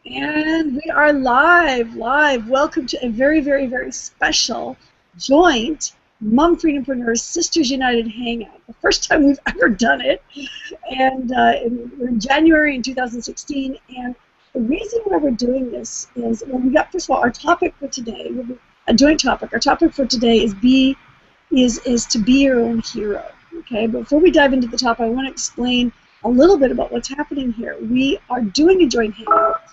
And we are live. Welcome to a very, very, very special joint Mum-Freedom-Preneurs Sisters United Hangout. The first time we've ever done it. And we're in January in 2016. And the reason why we're doing this is, well, we got, first of all, our topic for today, a joint topic. Our topic for today is to be your own hero. Okay, before we dive into the topic, I want to explain a little bit about what's happening here. We are doing a joint hangout.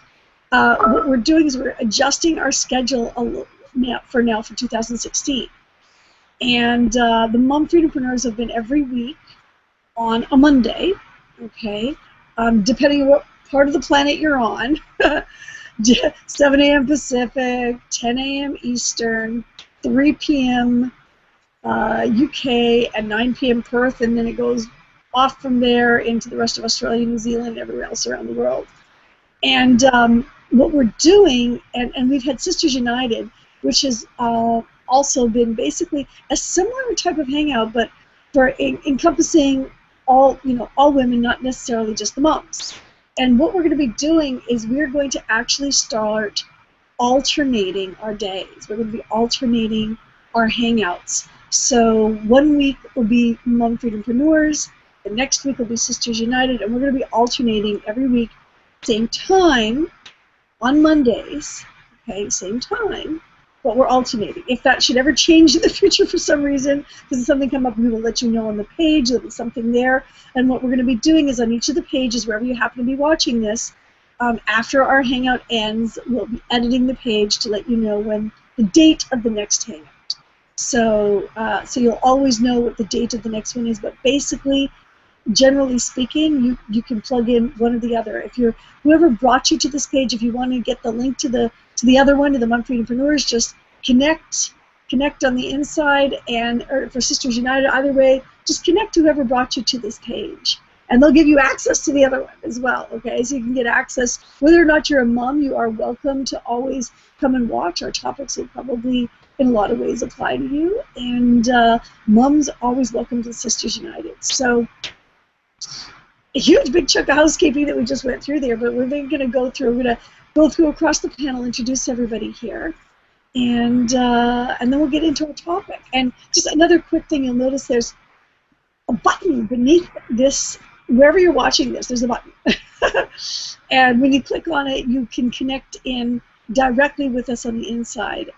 What we're doing is we're adjusting our schedule for 2016. And the Mum-Freedom-Preneurs have been every week on a Monday, okay, depending on what part of the planet you're on. 7 a.m. Pacific, 10 a.m. Eastern, 3 p.m. UK, and 9 p.m. Perth, and then it goes off from there into the rest of Australia, New Zealand, and everywhere else around the world. And what we're doing, and we've had Sisters United, which has also been basically a similar type of hangout, but for encompassing all women, not necessarily just the moms. And what we're going to be doing is we're going to actually start alternating our days. We're going to be alternating our hangouts. So one week will be Mum-Freedom-Preneurs, the next week will be Sisters United, and we're going to be alternating every week, same time, on Mondays, okay, same time, but we're alternating. If that should ever change in the future for some reason, because something come up, we will let you know on the page. There'll be something there. And what we're going to be doing is on each of the pages, wherever you happen to be watching this, after our hangout ends, we'll be editing the page to let you know when the date of the next hangout. So, so you'll always know what the date of the next one is. But basically, generally speaking, you can plug in one or the other. If you're whoever brought you to this page, if you want to get the link to the other one, to the Mum-Freedom-Preneurs, just connect on the inside, and or for Sisters United, either way, just connect to whoever brought you to this page, and they'll give you access to the other one as well. Okay, so you can get access. Whether or not you're a mom, you are welcome to always come and watch. Our topics will probably, in a lot of ways, apply to you, and moms always welcome to Sisters United. So, a huge big chunk of housekeeping that we just went through there, but we're going to go through across the panel, introduce everybody here, and then we'll get into our topic. And just another quick thing, you'll notice there's a button beneath this. Wherever you're watching this, there's a button. And when you click on it, you can connect in directly with us on the inside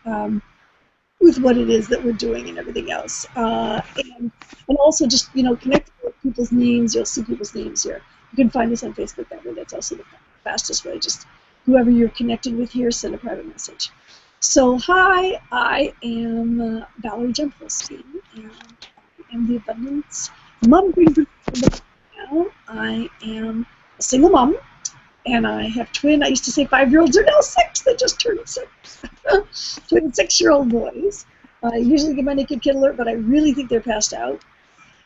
with what it is that we're doing and everything else. And also just, connect with people's names. You'll see people's names here. You can find us on Facebook that way. That's also the fastest way. Just whoever you're connected with here, send a private message. So hi, I am Valerie Jempolsky, and I am the Abundance Mum. Now I am a single mom, and I have I used to say 5-year-olds are now 6. They just turned 6. Twin 6-year-old boys. I usually give my naked kid alert, but I really think they're passed out.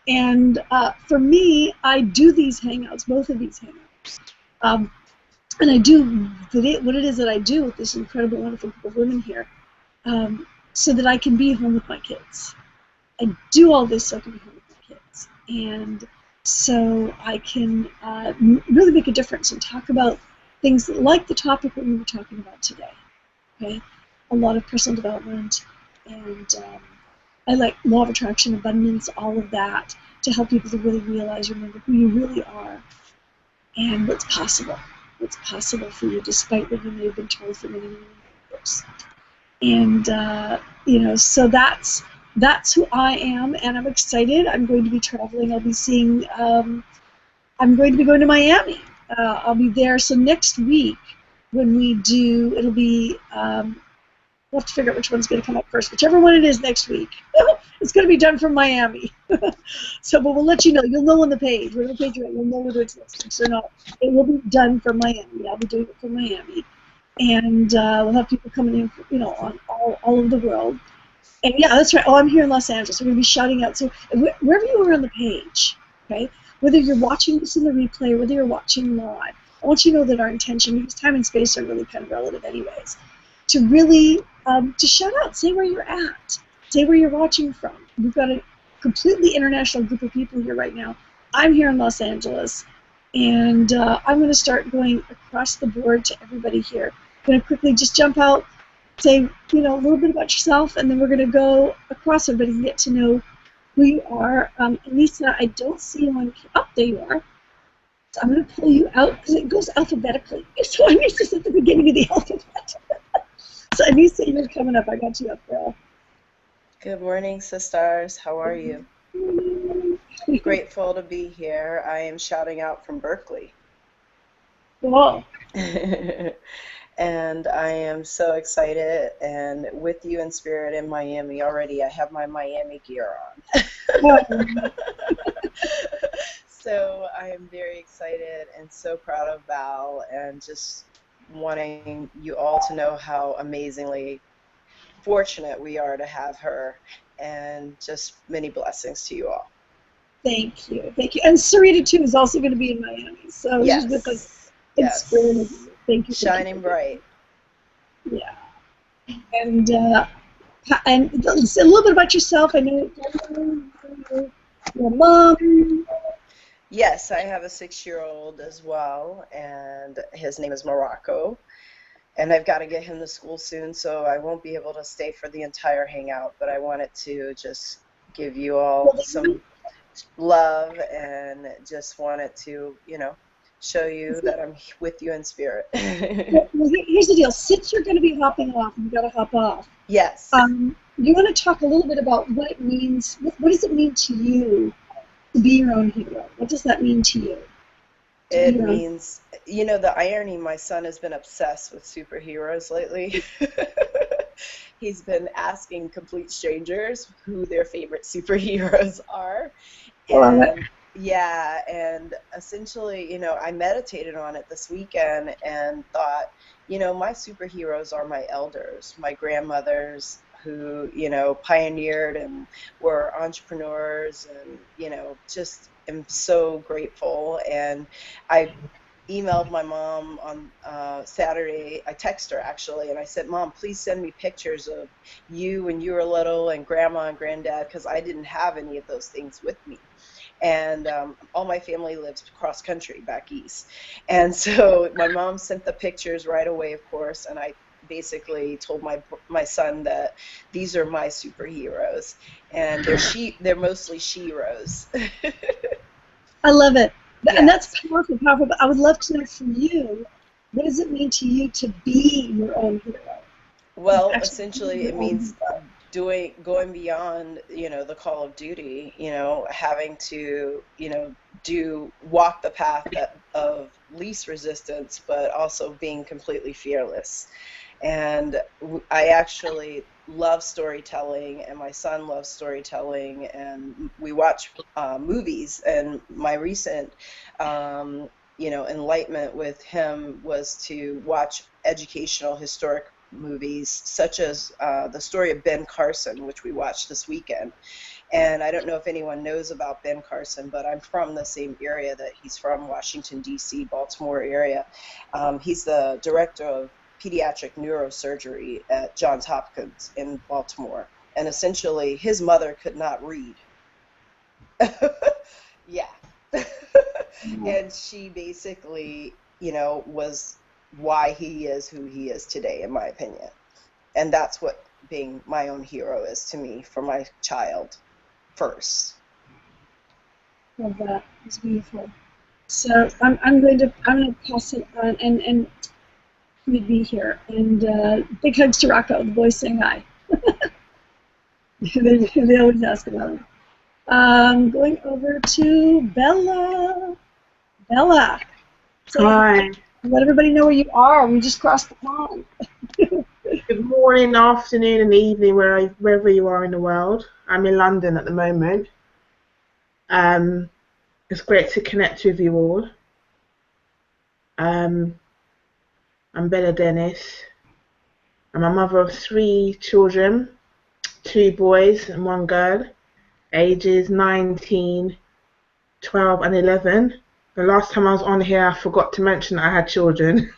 And for me, I do these hangouts, both of these hangouts. And I do what it is that I do with this incredible, wonderful group of women here, so that I can be home with my kids. I do all this so I can be home with my kids. And so I can really make a difference and talk about things like the topic that we were talking about today. Okay, a lot of personal development, and I like law of attraction, abundance, all of that, to help people to really realize, remember who you really are, and what's possible for you, despite what you may have been told for many, many years. And so that's who I am, and I'm excited. I'm going to be traveling. I'll be seeing. I'm going to be going to Miami. I'll be there. So next week, when we do, it'll be. We'll have to figure out which one's going to come up first. Whichever one it is next week, it's going to be done from Miami. So, but we'll let you know. You'll know on the page. Wherever page you're at, you'll know whether it's next week or not. It will be done from Miami. I'll be doing it from Miami, and we'll have people coming in, on all over the world. And yeah, that's right. Oh, I'm here in Los Angeles. We're going to be shouting out. So wherever you are on the page, okay, whether you're watching this in the replay or whether you're watching live, I want you to know that our intention, because time and space are really kind of relative anyways, to really to shout out, say where you're at, say where you're watching from. We've got a completely international group of people here right now. I'm here in Los Angeles. And I'm going to start going across the board to everybody here. I'm going to quickly just jump out, say, you know, a little bit about yourself, and then we're going to go across everybody and get to know who you are. Lisa, I don't see you on. Oh, there you are. So I'm going to pull you out because it goes alphabetically. So Anissa's at the beginning of the alphabet. So Anissa, you're coming up. I got you up there. Good morning, Sistars. How are you? Grateful to be here. I am shouting out from Berkeley. Cool. And I am so excited and with you in spirit in Miami already. I have my Miami gear on. So I am very excited and so proud of Val and just wanting you all to know how amazingly fortunate we are to have her, and just many blessings to you all. Thank you. Thank you. And Sarita, too, is also going to be in Miami. So she's with us in spirit. Thank you. Shining bright. Yeah. And a little bit about yourself. I know your mom. Yes, I have a 6-year-old as well, and his name is Morocco. And I've got to get him to school soon, so I won't be able to stay for the entire hangout, but I wanted to just give you all some love and just wanted to, you know, show you that I'm with you in spirit. Well, here's the deal. Since you're going to be hopping off, you've got to hop off. Yes. You want to talk a little bit about what it means. What does it mean to you to be your own hero? What does that mean to you? It means, you know, the irony, my son has been obsessed with superheroes lately. He's been asking complete strangers who their favorite superheroes are. And yeah, and essentially, you know, I meditated on it this weekend and thought, you know, my superheroes are my elders, my grandmothers who, you know, pioneered and were entrepreneurs, and, you know, just am so grateful. And I emailed my mom on Saturday. I texted her actually, and I said, Mom, please send me pictures of you when you were little and Grandma and Granddad, because I didn't have any of those things with me. And all my family lives cross country back east. And so my mom sent the pictures right away, of course, and I basically told my son that these are my superheroes, and they're mostly sheroes. I love it. Yes. And that's powerful, powerful. But I would love to know from you, what does it mean to you to be your own hero? Well, essentially, it means going beyond, you know, the call of duty, you know, having to, you know, walk the path of least resistance, but also being completely fearless. And I actually love storytelling, and my son loves storytelling, and we watch movies. And my recent, you know, enlightenment with him was to watch educational historic movies, such as the story of Ben Carson, which we watched this weekend. And I don't know if anyone knows about Ben Carson, but I'm from the same area that he's from, Washington, D.C., Baltimore area. He's the director of pediatric neurosurgery at Johns Hopkins in Baltimore. And essentially, his mother could not read. Yeah. And she basically, you know, was why he is who he is today, in my opinion. And that's what being my own hero is to me, for my child first. Love that. It's beautiful. So I'm going to pass it on, and he would be here. And big hugs to Rocco, the boys saying hi. they always ask about him. Going over to Bella. Bella. Hi. Let everybody know where you are. We just crossed the pond. Good morning, afternoon, and evening, wherever you are in the world. I'm in London at the moment. It's great to connect with you all. I'm Bella Dennis. I'm a mother of 3 children, 2 boys and 1 girl, ages 19, 12 and 11. The last time I was on here, I forgot to mention I had children.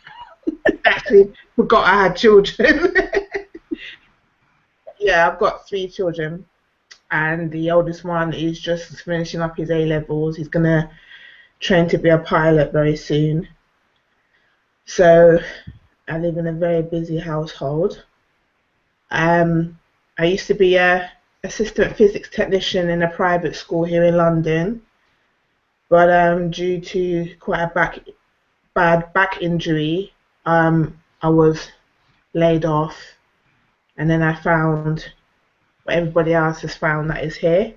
Actually, forgot I had children. Yeah, I've got 3 children, and the oldest one is just finishing up his A-levels. He's going to train to be a pilot very soon. So I live in a very busy household. I used to be a assistant physics technician in a private school here in London, but due to quite a bad back injury, I was laid off, and then I found what everybody else has found, that is here.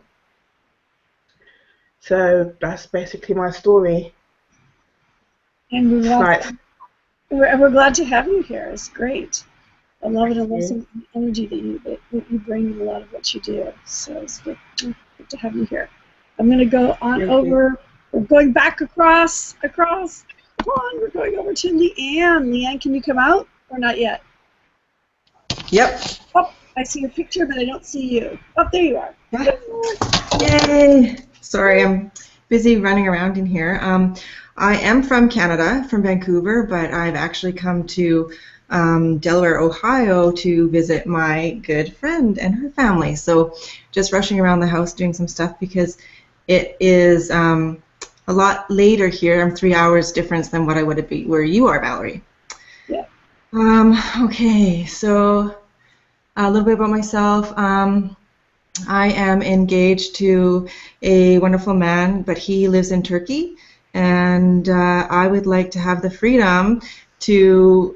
So that's basically my story. And Like, we're glad to have you here. It's great. I love it. I love some energy that you bring in a lot of what you do. So it's good to have you here. I'm going to go on over. We're going back across. Come on, we're going over to Leanne. Leanne, can you come out or not yet? Yep. Oh, I see your picture, but I don't see you. Oh, there you are. Yay! Sorry, I'm busy running around in here. I am from Canada, from Vancouver, but I've actually come to Delaware, Ohio to visit my good friend and her family. So just rushing around the house doing some stuff because it is a lot later here. I'm 3 hours difference than what I would be where you are, Valerie. Yeah. Okay, so a little bit about myself. I am engaged to a wonderful man, but he lives in Turkey, and I would like to have the freedom to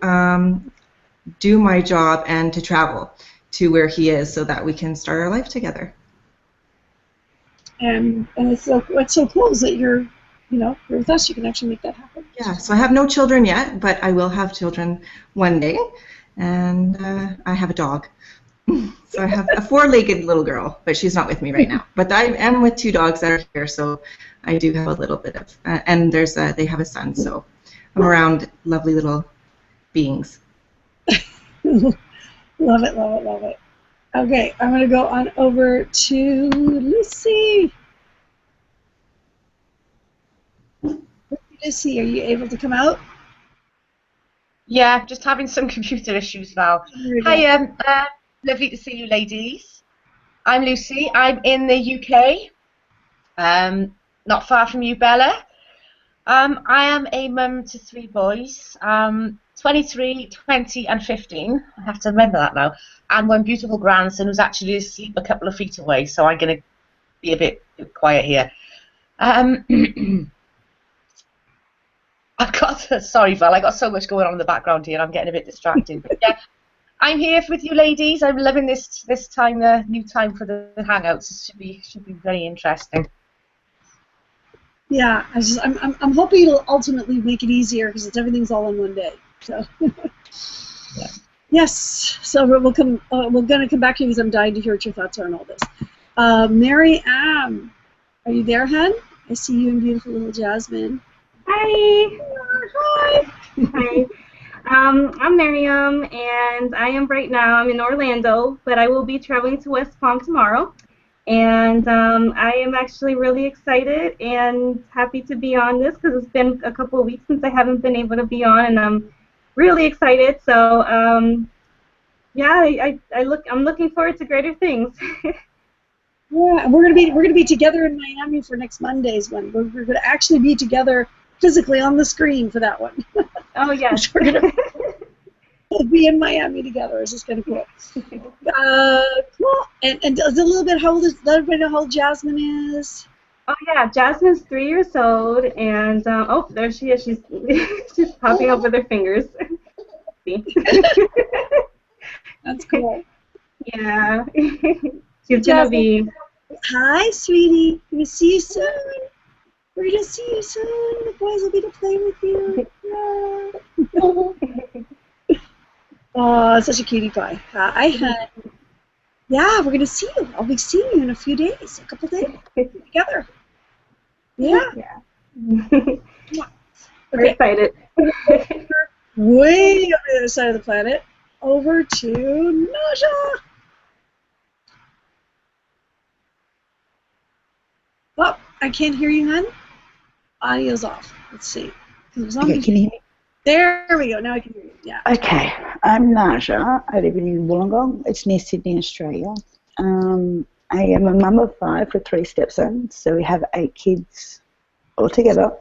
do my job and to travel to where he is so that we can start our life together. And what's so cool is that you're with us. You can actually make that happen. Yeah, so I have no children yet, but I will have children one day, and I have a dog. So I have a four-legged little girl, but she's not with me right now. But I am with two dogs that are here, so I do have a little bit of, and they have a son, so I'm around lovely little beings. Love it, love it, love it. Okay, I'm going to go on over to Lucy. Lucy, are you able to come out? Yeah, just having some computer issues, Val. Hi, lovely to see you, ladies. I'm Lucy. I'm in the UK, not far from you, Bella. I am a mum to three boys, 23, 20, and 15. I have to remember that now. And one beautiful grandson who's actually asleep a couple of feet away, so I'm going to be a bit quiet here. Sorry, Val, I got so much going on in the background here, I'm getting a bit distracted. But yeah, I'm here with you, ladies. I'm loving this time, the new time for the Hangouts. It should be very interesting. Yeah, I'm hoping it'll ultimately make it easier because everything's all in one day. So yeah. Yes, so we're gonna come back to you because I'm dying to hear what your thoughts are on all this. Mary Ann, are you there, hon? I see you and beautiful little Jasmine. Hi. Hi. Hi. I'm Miriam, and I am right now. I'm in Orlando, but I will be traveling to West Palm tomorrow. And I am actually really excited and happy to be on this because it's been a couple of weeks since I haven't been able to be on, and I'm really excited. So yeah, I'm looking forward to greater things. Yeah, we're gonna be together in Miami for next Monday's one. We're gonna actually be together physically on the screen for that one. Oh yes. We'll be in Miami together. It's just kind of cool. Cool. And does a little bit, let everybody know how old Jasmine is? Oh yeah, Jasmine's 3 years old, and oh, there she is. She's popping up with her fingers. See? That's cool. Yeah. She's gonna be. Hi, sweetie. We're gonna see you soon. We're gonna see you soon. The boys will be to play with you. Yeah. Oh, such a cutie pie. Yeah, we're gonna see you. I'll be seeing you in a few days, a couple days together. Yeah. Yeah. We're excited. Way over the other side of the planet, over to Naja. Oh, I can't hear you, hon. Audio's off. Let's see. Okay, can you hear me? There we go. Now I can hear you. Yeah. Okay, I'm Naja. I live in Wollongong. It's near Sydney, Australia. I am a mum of 5 with 3 stepsons, so we have 8 kids altogether.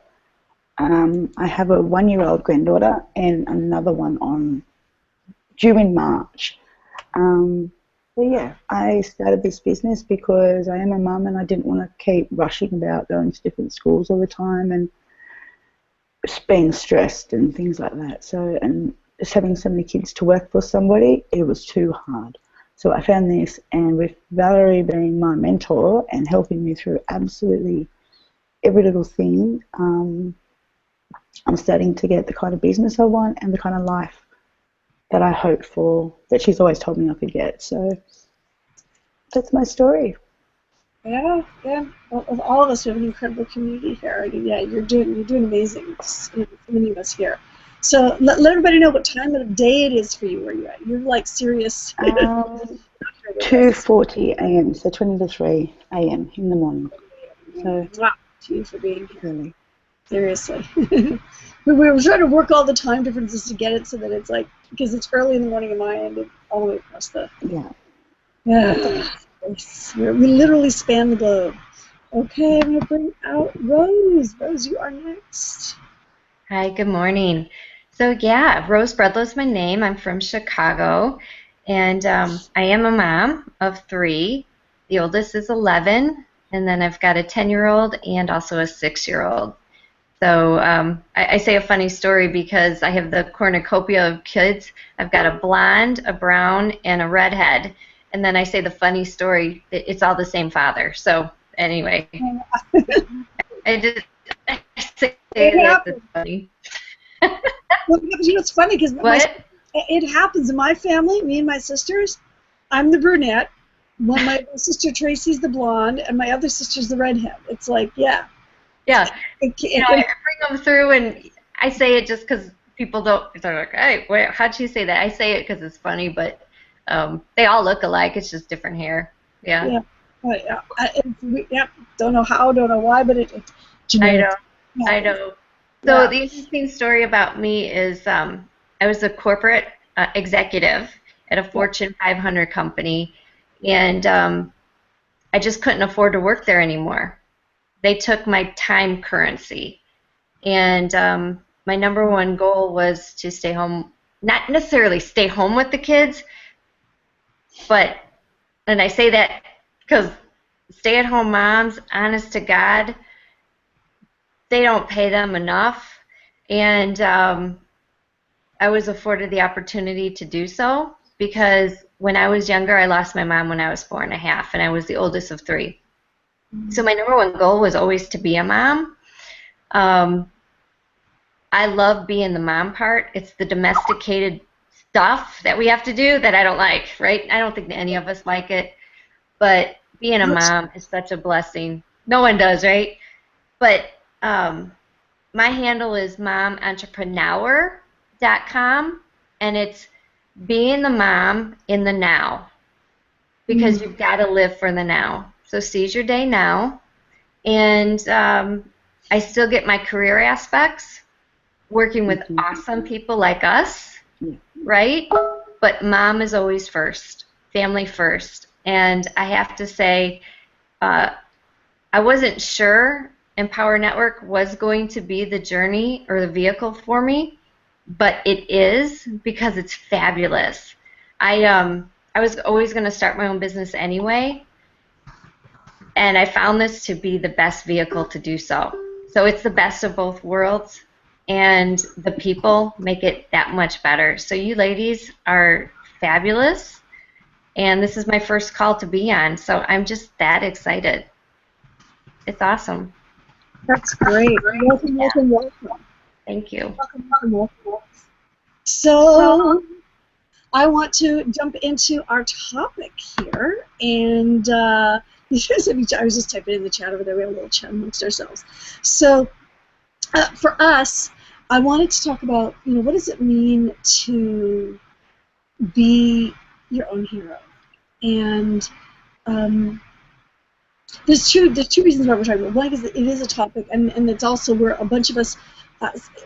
I have a 1-year-old granddaughter and another one due in March. But yeah, I started this business because I am a mum and I didn't want to keep rushing about going to different schools all the time and being stressed and things like that. So, and just having so many kids to work for somebody, it was too hard. So I found this, and with Valerie being my mentor and helping me through absolutely every little thing, I'm starting to get the kind of business I want and the kind of life that I hoped for, that she's always told me I could get. So that's my story. Yeah, yeah. Well, with all of us, we have an incredible community here. I mean, yeah, you're doing amazing. So many of us here. So let everybody know what time of the day it is for you. Where you're at? You're like serious. 2:40 a.m. So 20 to 3 a.m. in the morning. So wow, to you for being here. Really. Seriously. we were trying to work all the time differences to get it so that it's like, because it's early in the morning in my end and all the way across the. Yeah. Yeah. We literally span the globe. Okay, I'm going to bring out Rose. Rose, you are next. Hi, good morning. So yeah, Rose Bredlow's my name. I'm from Chicago, and I am a mom of 3. The oldest is 11, and then I've got a 10-year-old and also a 6-year-old. So I say a funny story because I have the cornucopia of kids. I've got a blonde, a brown, and a redhead. And then I say the funny story, it's all the same father. So anyway, I say that it's funny. Well, you know, it's funny because it happens in my family, me and my sisters. I'm the brunette. Well, my sister Tracy's the blonde, and my other sister's the redhead. It's like, yeah. Yeah. I bring them through, and I say it just because people don't. They're like, hey, how'd she say that? I say it because it's funny, but they all look alike. It's just different hair. Yeah. Yeah. Don't know how, don't know why, but it's genetic. I know. So the interesting story about me is I was a corporate executive at a Fortune 500 company, and I just couldn't afford to work there anymore. They took my time currency, and my number one goal was to stay home, not necessarily stay home with the kids, and I say that because stay-at-home moms, honest to God, they don't pay them enough, and I was afforded the opportunity to do so because when I was younger, I lost my mom when I was 4 1/2, and I was the oldest of 3. So my number one goal was always to be a mom. I love being the mom part. It's the domesticated stuff that we have to do that I don't like, right? I don't think any of us like it, but being a mom is such a blessing. No one does, right? But my handle is momentrepreneur.com, and it's being the mom in the now, because you've got to live for the now. So seize your day now, and I still get my career aspects, working with awesome people like us, right? But mom is always first, family first, and I have to say, I wasn't sure Empower Network was going to be the journey or the vehicle for me, but it is, because it's fabulous. I was always going to start my own business anyway, and I found this to be the best vehicle to do so. So it's the best of both worlds, and the people make it that much better. So you ladies are fabulous, and this is my first call to be on, so I'm just that excited. It's awesome. That's great. Welcome. Thank you. Welcome. So I want to jump into our topic here, and I was just typing in the chat over there. We have a little chat amongst ourselves. So for us, I wanted to talk about, what does it mean to be your own hero? And there's two reasons why we're talking about it. One is that it is a topic, and it's also where a bunch of us,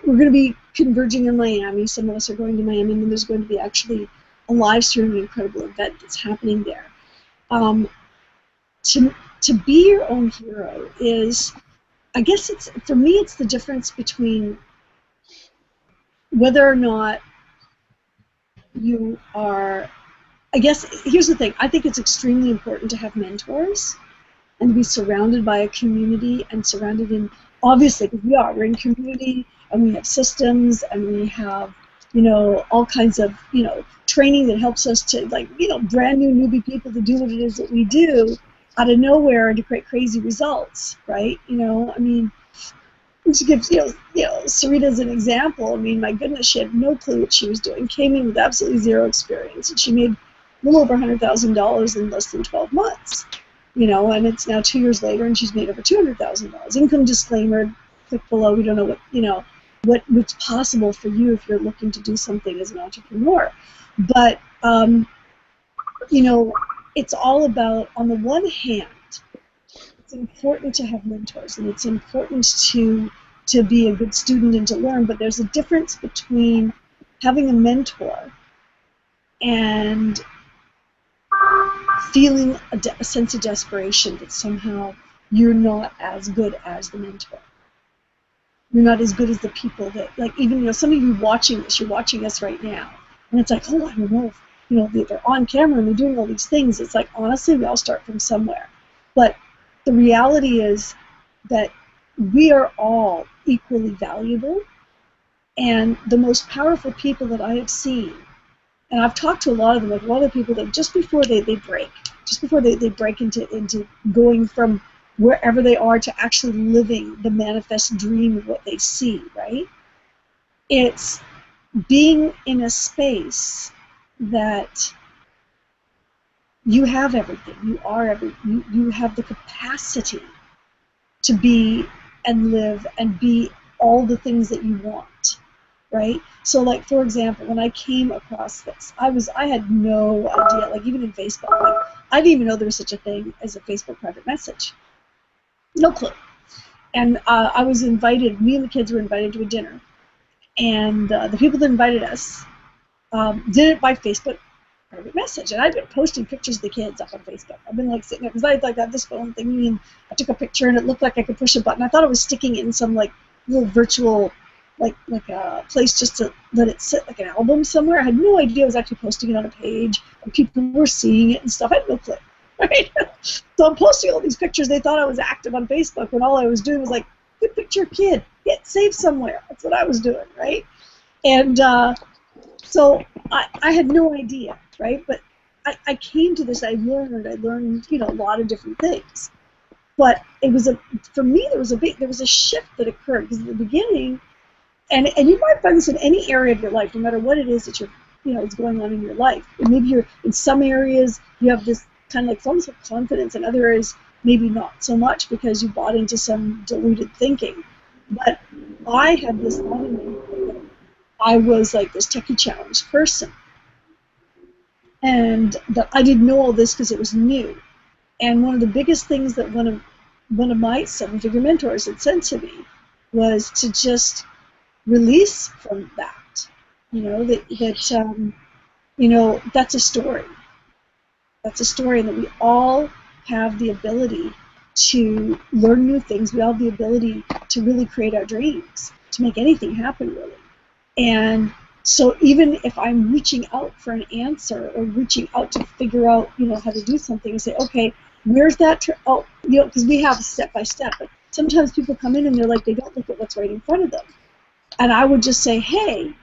we're going to be converging in Miami. Some of us are going to Miami, and there's going to be actually a live stream, an incredible event that's happening there. To be your own hero is I guess it's, for me, it's the difference between whether or not you are, I guess, here's the thing. I think it's extremely important to have mentors and to be surrounded by a community and surrounded in, obviously, because we're in community and we have systems and we have, all kinds of, training that helps us to, like, brand new newbie people to do what it is that we do out of nowhere and to create crazy results, right? I mean, to give Sarita as an example, I mean, my goodness, she had no clue what she was doing, came in with absolutely zero experience, and she made a little over $100,000 in less than 12 months, and it's now 2 years later, and she's made over $200,000. Income disclaimer, click below. We don't know what's possible for you if you're looking to do something as an entrepreneur, but it's all about, on the one hand, it's important to have mentors, and it's important to be a good student and to learn, but there's a difference between having a mentor and feeling a sense of desperation that somehow you're not as good as the mentor. You're not as good as the people that, like, even, some of you watching this, you're watching us right now, and it's like, oh, I don't know if, they're on camera and they're doing all these things. It's like, honestly, we all start from somewhere. But the reality is that we are all equally valuable, and the most powerful people that I have seen, and I've talked to a lot of them, like a lot of people that just before they break into going from wherever they are to actually living the manifest dream of what they see, right? It's being in a space that you have everything, you are everything, you have the capacity to be and live and be all the things that you want, right? So, like, for example, when I came across this, I had no idea, like, even in Facebook, like, I didn't even know there was such a thing as a Facebook private message. No clue. And I was invited, me and the kids were invited to a dinner, and the people that invited us did it by Facebook private message, and I've been posting pictures of the kids up on Facebook. I've been, like, sitting there, because I like got this phone thingy, and I took a picture, and it looked like I could push a button. I thought I was sticking it in some, like, little virtual, like a place just to let it sit, like an album somewhere. I had no idea I was actually posting it on a page, and people were seeing it and stuff. I had no clue, right? So I'm posting all these pictures. They thought I was active on Facebook, when all I was doing was, like, good picture, kid, get saved somewhere. That's what I was doing, right? And so I had no idea, right? But I came to this. I learned, a lot of different things. But it was for me, there was a shift that occurred, because at the beginning, and you might find this in any area of your life, no matter what it is that is going on in your life. And maybe you're in some areas you have this kind of, like, almost like confidence, in other areas maybe not so much, because you bought into some deluded thinking. But I had this thought in me that I was like this techie challenged person, and that I didn't know all this because it was new. And one of the biggest things that one of my seven-figure mentors had said to me was to just release from that. That's a story. That's a story, and that we all have the ability to learn new things. We all have the ability to really create our dreams, to make anything happen, really. And so even if I'm reaching out for an answer, or reaching out to figure out, how to do something, and say, okay, where's that? Because we have step by step. But sometimes people come in and they're like, they don't look at what's right in front of them. And I would just say, hey,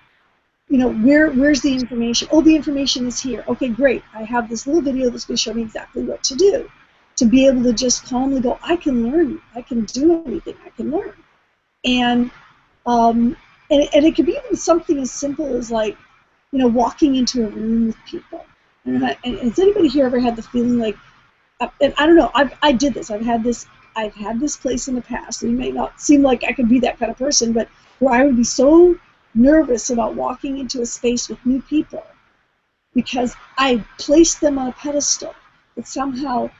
where's the information? Oh, the information is here. Okay, great. I have this little video that's going to show me exactly what to do. To be able to just calmly go, I can learn. I can do anything. I can learn. And it could be even something as simple as, like, walking into a room with people. And has anybody here ever had the feeling like, and I don't know, I did this. I've had this place in the past, and it may not seem like I could be that kind of person, but where I would be so nervous about walking into a space with new people because I placed them on a pedestal, that somehow,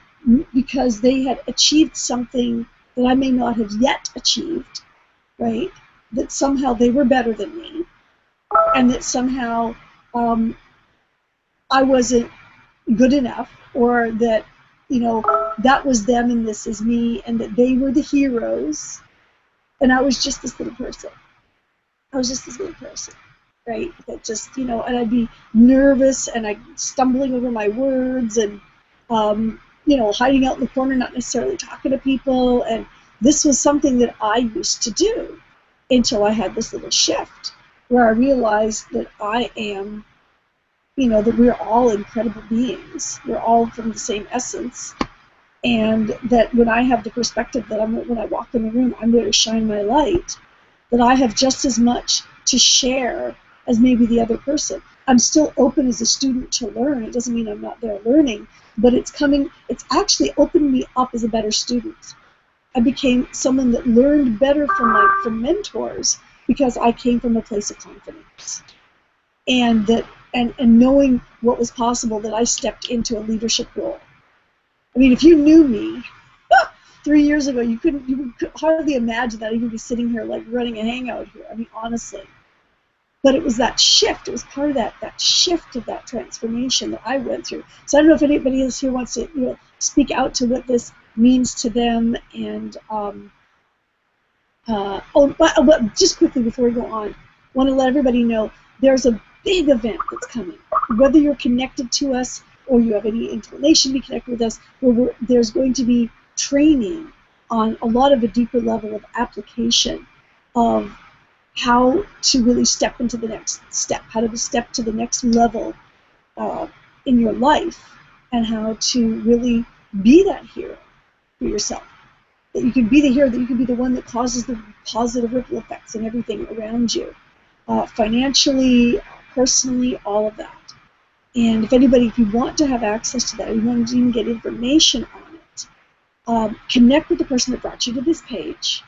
because they had achieved something that I may not have yet achieved, right? That somehow they were better than me, and that somehow I wasn't good enough, or that that was them and this is me, and that they were the heroes, And I was just this little person. I was just this little person, right? That just, and I'd be nervous and I'd stumbling over my words and, hiding out in the corner, not necessarily talking to people. And this was something that I used to do until I had this little shift where I realized that I am, that we're all incredible beings. We're all from the same essence. And that when I have the perspective that when I walk in the room, I'm there to shine my light, that I have just as much to share as maybe the other person. I'm still open as a student to learn. It doesn't mean I'm not there learning, but it's actually opened me up as a better student. I became someone that learned better from mentors because I came from a place of confidence. And knowing what was possible, that I stepped into a leadership role. I mean, if you knew me 3 years ago, you could hardly imagine that I would be sitting here like running a hangout here. I mean, honestly. But it was that shift. It was part of that shift of that transformation that I went through. So I don't know if anybody else here wants to speak out to what this means to them. And but just quickly before we go on, I want to let everybody know there's a big event that's coming. Whether you're connected to us or you have any inclination to be connected with us, there's going to be training on a lot of a deeper level of application of how to really step into the next step, how to step to the next level in your life, and how to really be that hero for yourself. That you can be the hero, that you can be the one that causes the positive ripple effects in everything around you, financially, personally, all of that. And if you want to have access to that, or you want to even get information on it, connect with the person that brought you to this page.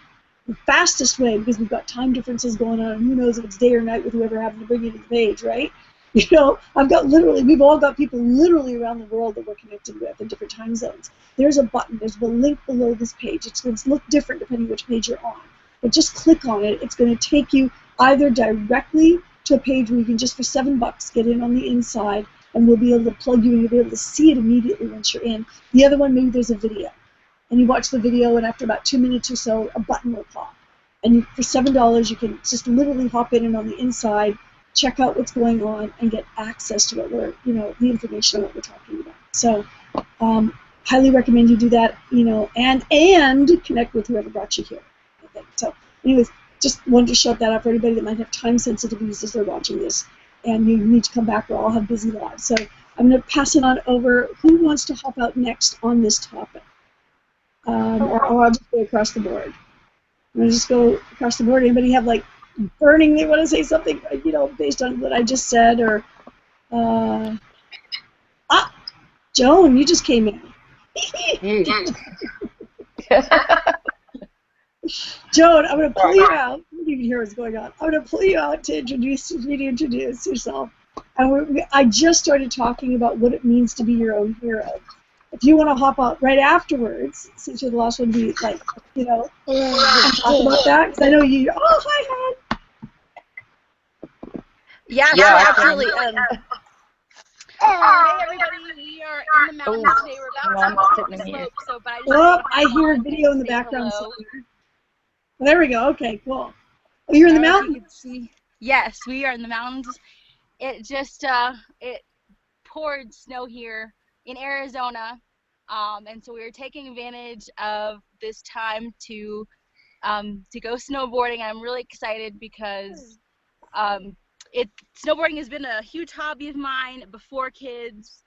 The fastest way, because we've got time differences going on, and who knows if it's day or night with whoever happened to bring you to the page, right? we've all got people literally around the world that we're connected with in different time zones. There's a button, there's the link below this page. It's going to look different depending which page you're on. But just click on it. It's going to take you either directly to a page where you can just for $7 get in on the inside, and we'll be able to plug you in. You'll be able to see it immediately once you're in. The other one, maybe there's a video. And you watch the video, and after about 2 minutes or so, a button will pop. And for $7, you can just literally hop in and on the inside, check out what's going on, and get access to what the information on what we're talking about. So, highly recommend you do that, and connect with whoever brought you here, I think. So, anyways, just wanted to shout that out for anybody that might have time-sensitive users that are watching this, and you need to come back. We all have busy lives. So, I'm going to pass it on over. Who wants to hop out next on this topic? Or I'll just go across the board. I'm going to just go across the board. Anybody have, burning, they want to say something, based on what I just said? Or, Joan, you just came in. Joan, I'm going to pull you out. You can hear what's going on. I'm going to pull you out to introduce yourself. And I just started talking about what it means to be your own hero. If you want to hop out right afterwards, since you're the last one to be and talk about that, because I know you. Oh, hi, Han. Yeah, absolutely. Hey, everybody. We are in the mountains today. We're about to go to the slope, I hear a video in the background somewhere. Well, there we go. Okay, cool. Oh, you're in the mountains? You can see. Yes, we are in the mountains. It just it poured snow here in Arizona, and so we were taking advantage of this time to go snowboarding. I'm really excited because snowboarding has been a huge hobby of mine before kids,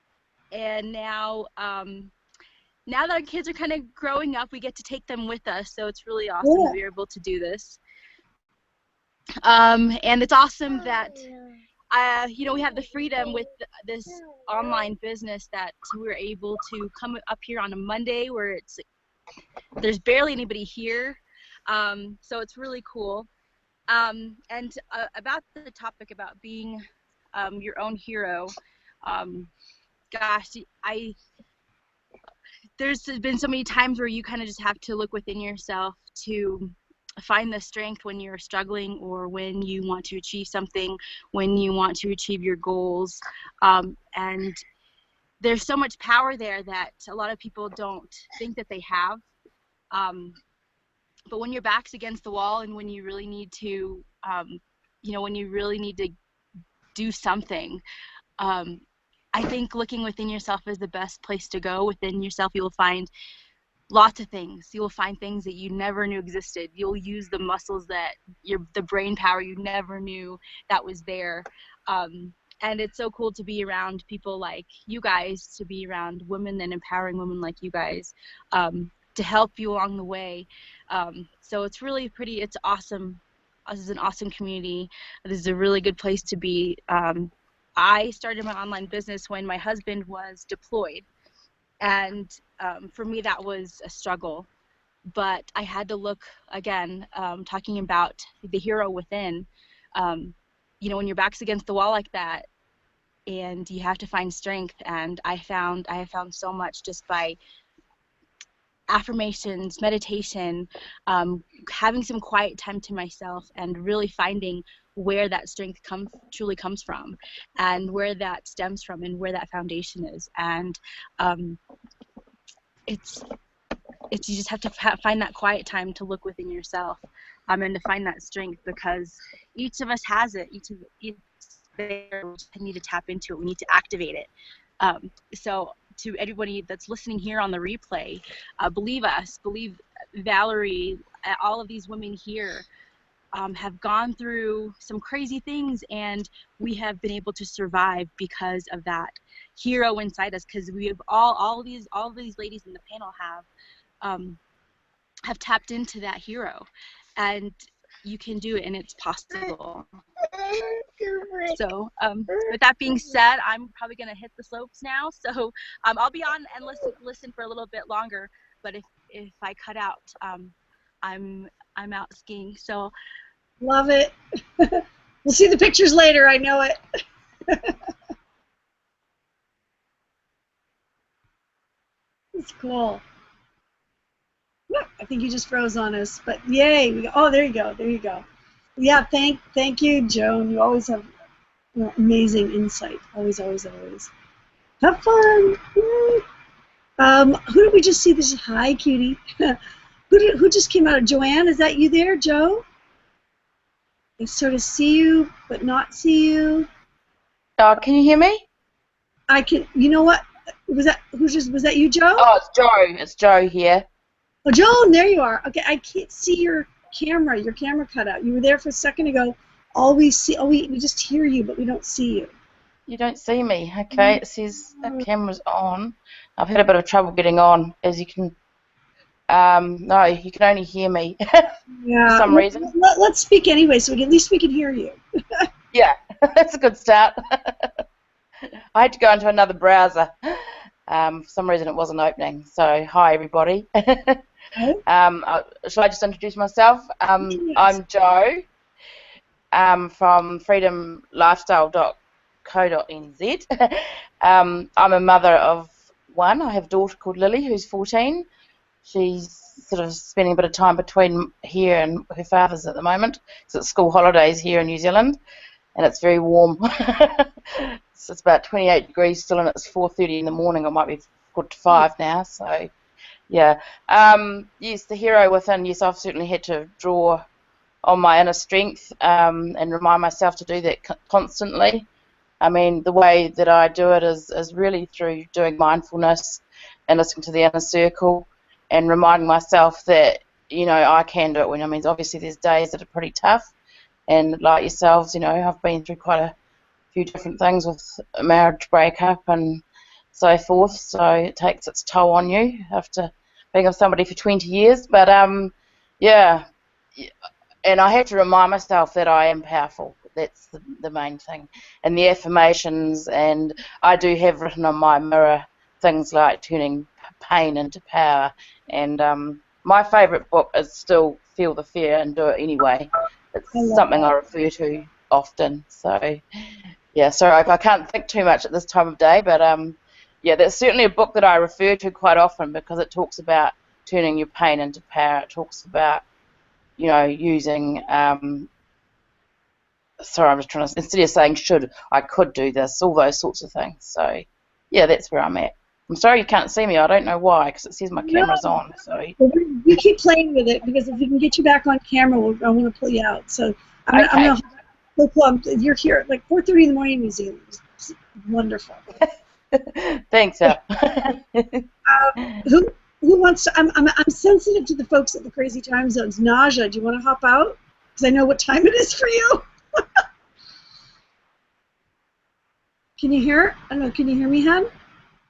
and now that our kids are kind of growing up, we get to take them with us. So it's really awesome that we're able to do this, and it's awesome that. We have the freedom with this online business that we're able to come up here on a Monday where there's barely anybody here, so it's really cool. And about the topic about being your own hero, there's been so many times where you kind of just have to look within yourself to find the strength when you're struggling, or when you want to achieve something, when you want to achieve your goals, and there's so much power there that a lot of people don't think that they have, But when your back's against the wall and when you really need to, when you really need to do something, I think looking within yourself is the best place to go. Within yourself, you will find lots of things. You will find things that you never knew existed. You'll use the muscles the brain power you never knew that was there. And it's so cool to be around people like you guys, to be around women and empowering women like you guys, to help you along the way. So it's really pretty, it's awesome. This is an awesome community. This is a really good place to be. I started my online business when my husband was deployed. And for me, that was a struggle. But I had to look, again, talking about the hero within. When your back's against the wall like that, and you have to find strength. And I have found so much just by affirmations, meditation, having some quiet time to myself, and really finding where that strength truly comes from, and where that stems from, and where that foundation is. And it's you just have to find that quiet time to look within yourself, and to find that strength, because each of us has it. Each there. We just need to tap into it. We need to activate it. So to everybody that's listening here on the replay, believe us, believe Valerie, all of these women here have gone through some crazy things, and we have been able to survive because of that hero inside us, because we have all these ladies in the panel have tapped into that hero, and you can do it, and it's possible. So with that being said, I'm probably going to hit the slopes now, so I'll be on and listen for a little bit longer, but if I cut out, I'm out skiing. So love it. We'll see the pictures later, I know it. It's cool. I think you just froze on us, but yay! Oh, there you go. There you go. Yeah, thank you, Joan. You always have amazing insight. Always, always, always. Have fun. Yay. Who did we just see? This is hi, cutie. Who just came out? Joanne, is that you there, Joe? I sort of see you, but not see you. Can you hear me? I can. You know what? Was that you, Joe? Oh, it's Joe. It's Joe here. Oh, Joan, there you are. Okay, I can't see your camera. Your camera cut out. You were there for a second ago. All we see, we just hear you, but we don't see you. You don't see me. Okay, it says that camera's on. I've had a bit of trouble getting on, as you can. No, you can only hear me Yeah. for some reason. Let's speak anyway, so at least we can hear you. Yeah, that's a good start. I had to go into another browser. For some reason, it wasn't opening. So, hi everybody. Shall I just introduce myself? Yes. I'm Joe from freedomlifestyle.co.nz. I'm a mother of one. I have a daughter called Lily, who's 14. She's sort of spending a bit of time between here and her father's at the moment, because it's school holidays here in New Zealand, and it's very warm. So it's about 28 degrees still, and it's 4:30 in the morning. It might be 4 to 5 now, so yeah. Yes, the hero within. Yes, I've certainly had to draw on my inner strength and remind myself to do that constantly. I mean, the way that I do it is really through doing mindfulness and listening to the inner circle and reminding myself that, I can do it. When, obviously there's days that are pretty tough, and like yourselves, I've been through quite a few different things with a marriage breakup and so forth, so it takes its toll on you after being with somebody for 20 years. But yeah, and I have to remind myself that I am powerful. That's the main thing. And the affirmations, and I do have written on my mirror things like turning pain into power. And my favourite book is still Feel the Fear and Do It Anyway. It's something I refer to often. So yeah, sorry, I can't think too much at this time of day, but yeah, that's certainly a book that I refer to quite often, because it talks about turning your pain into power. It talks about, using, sorry, I'm just trying to, instead of saying should, I could do this, all those sorts of things. So yeah, that's where I'm at. I'm sorry you can't see me. I don't know why, because it says my camera's on. So. Well, we keep playing with it because if we can get you back on camera, I want to pull you out. So I'm gonna you're here at like 4:30 in the morning in New Zealand. It's wonderful. Thanks, Al. Who wants to? I'm sensitive to the folks at the crazy time zones. Naja, do you want to hop out? Because I know what time it is for you. Can you hear? I don't know. Can you hear me, Han?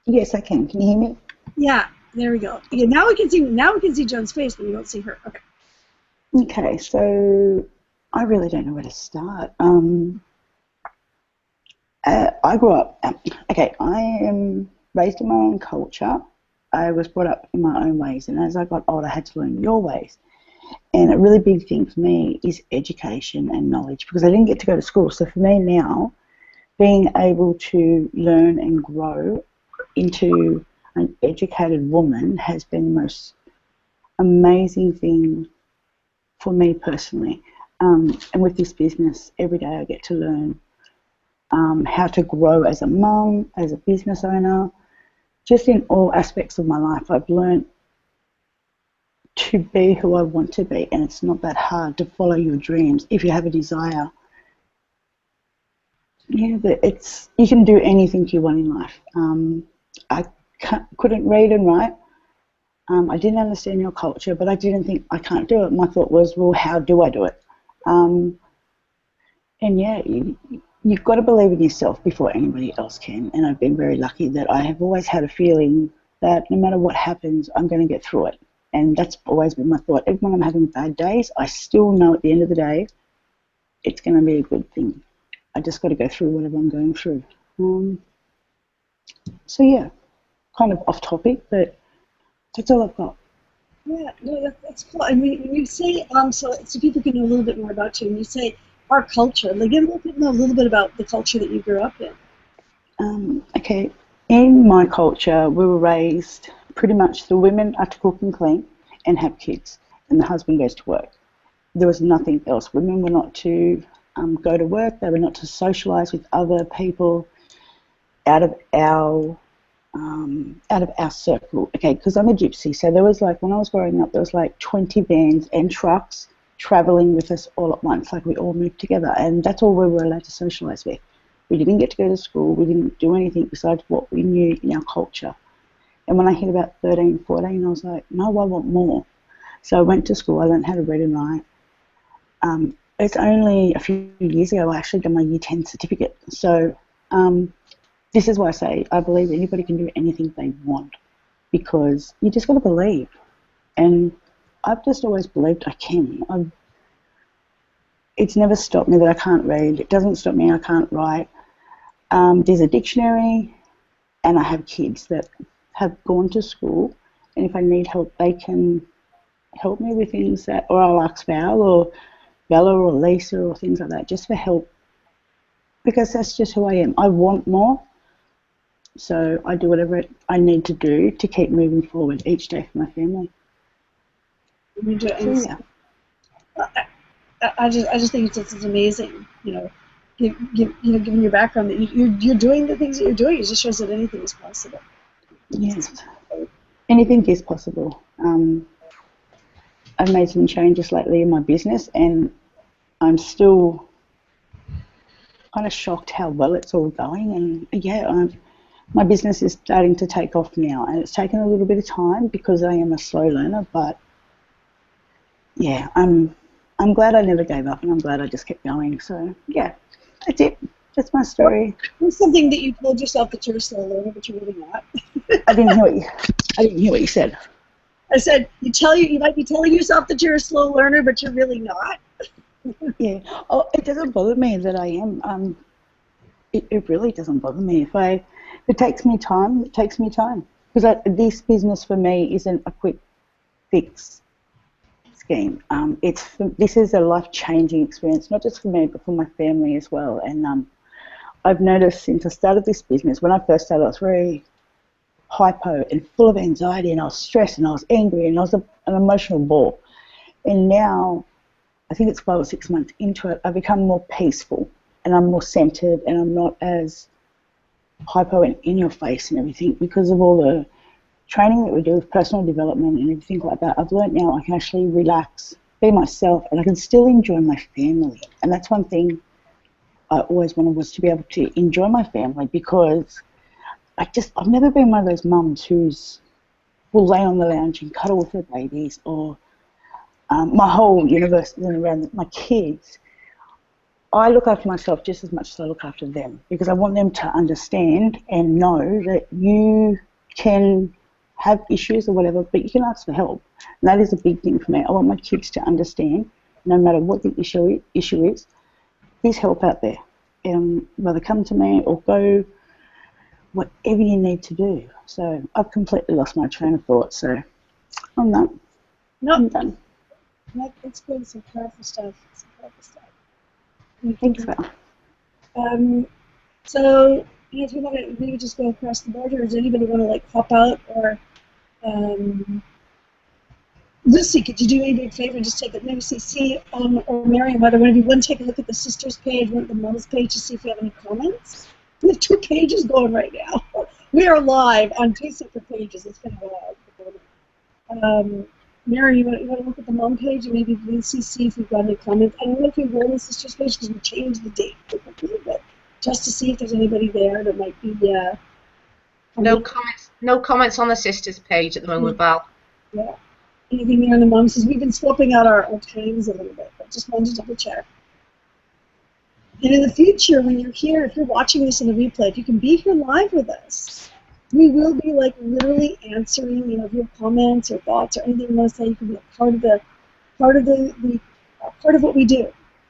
Yes, I can. Can you hear me? Yeah. There we go. Yeah. Now we can see Joan's face, but we don't see her. Okay. Okay. So I really don't know where to start. I grew up. Okay. I am raised in my own culture. I was brought up in my own ways, and as I got older, I had to learn your ways. And a really big thing for me is education and knowledge, because I didn't get to go to school. So for me now, being able to learn and grow into an educated woman has been the most amazing thing for me personally. And with this business, every day I get to learn how to grow as a mum, as a business owner, just in all aspects of my life. I've learned to be who I want to be, and it's not that hard to follow your dreams if you have a desire. Yeah, you can do anything you want in life. I couldn't read and write. I didn't understand your culture, but I didn't think I can't do it. My thought was, well, how do I do it? And yeah, you've got to believe in yourself before anybody else can. And I've been very lucky that I have always had a feeling that no matter what happens, I'm going to get through it. And that's always been my thought. Even when I'm having bad days, I still know at the end of the day, it's going to be a good thing. I just got to go through whatever I'm going through. So yeah, kind of off topic, but that's all I've got. Yeah, no, that's cool. I mean, when you say, so people can know a little bit more about you, and you say our culture, like, get people to know a little bit about the culture that you grew up in. Okay, in my culture, we were raised pretty much the women are to cook and clean and have kids, and the husband goes to work. There was nothing else. Women were not to go to work. They were not to socialise with other people out of our circle. Okay, because I'm a gypsy, so there was like, when I was growing up, there was like 20 vans and trucks travelling with us all at once. Like, we all moved together, and that's all we were allowed to socialise with. We didn't get to go to school. We didn't do anything besides what we knew in our culture. And when I hit about 13, 14, I was like, no, I want more. So I went to school. I learned how to read and write. It's only a few years ago I actually got my Year 10 certificate. So this is why I say I believe anybody can do anything they want, because you just got to believe. And I've just always believed I can. It's never stopped me that I can't read. It doesn't stop me I can't write. There's a dictionary, and I have kids that have gone to school, and if I need help, they can help me with things that, or I'll ask Val or Bella or Lisa or things like that, just for help, because that's just who I am. I want more, so I do whatever I need to do to keep moving forward each day for my family. So, yeah. I just think it's amazing, given your background, that you're doing the things that you're doing. It just shows that anything is possible. Yes, anything is possible. I've made some changes lately in my business, and I'm still kind of shocked how well it's all going. And yeah, my business is starting to take off now, and it's taken a little bit of time because I am a slow learner. But yeah, I'm glad I never gave up, and I'm glad I just kept going. So yeah, that's it. That's my story. It's something that you told yourself that you're a slow learner, but you're really not. I didn't hear what you said. I said you might be telling yourself that you're a slow learner, but you're really not. Yeah. Oh, it doesn't bother me that I am. It really doesn't bother me. If it takes me time, it takes me time. Because this business for me isn't a quick fix scheme. This is a life-changing experience, not just for me, but for my family as well. And I've noticed since I started this business, when I first started, I was very hypo and full of anxiety, and I was stressed, and I was angry, and I was an emotional ball. And now, I think it's 5 or 6 months into it, I've become more peaceful, and I'm more centered, and I'm not as hypo and in your face and everything because of all the training that we do with personal development and everything like that. I've learned now I can actually relax, be myself, and I can still enjoy my family. And that's one thing I always wanted, was to be able to enjoy my family, because I've never been one of those mums who's will lay on the lounge and cuddle with her babies, or my whole universe is around my kids. I look after myself just as much as I look after them, because I want them to understand and know that you can have issues or whatever, but you can ask for help. And that is a big thing for me. I want my kids to understand, no matter what the issue is, there's help out there. Whether come to me or go, whatever you need to do. So I've completely lost my train of thought, so I'm done. No, I'm done. That's good. Some powerful stuff. Thanks, Val. So, if you want to maybe just go across the border, does anybody want to hop out, or Lucy, could you do me a big favor and just take it, maybe see or Miriam, whether one of you want to take a look at the sisters page, one at the moms page, to see if we have any comments? We have 2 pages going right now. We are live on 2 separate pages. It's been a while. Mary, you want to look at the mom page and maybe Lucy, see if we've got any comments? I don't know if we were on the sisters page because we changed the date quickly, but just to see if there's anybody there that might be. No comments on the sisters page at the moment, Val. Yeah. Anything there on the moms? Because we've been swapping out our times a little bit, but just wanted to double check. And in the future, when you're here, if you're watching this in the replay, if you can be here live with us, we will be literally answering, if you have comments or thoughts or anything you want to say. You can be a part of what we do.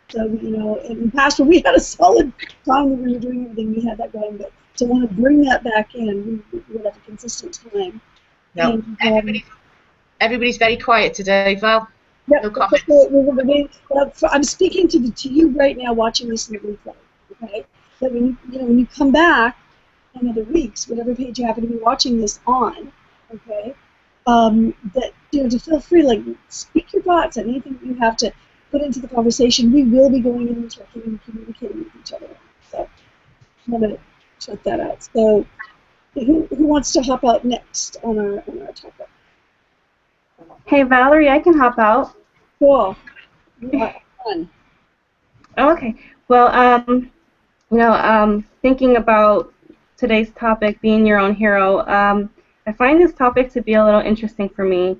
So in the past, when we had a solid time when we were doing everything, we had that going. But to want to bring that back in, we would have a consistent time. No, and, everybody's very quiet today, Val. Yeah, no comments. I'm speaking to you right now, watching this in the replay. Okay, that when you come back in other weeks, whatever page you happen to be watching this on, okay, that to feel free, speak your thoughts and anything that you have to put into the conversation. We will be going in and checking and communicating with each other. So I'm gonna check that out. So who wants to hop out next on our topic? Hey Valerie, I can hop out. Cool. Yeah, fun. Okay. Well, thinking about today's topic, being your own hero, I find this topic to be a little interesting for me.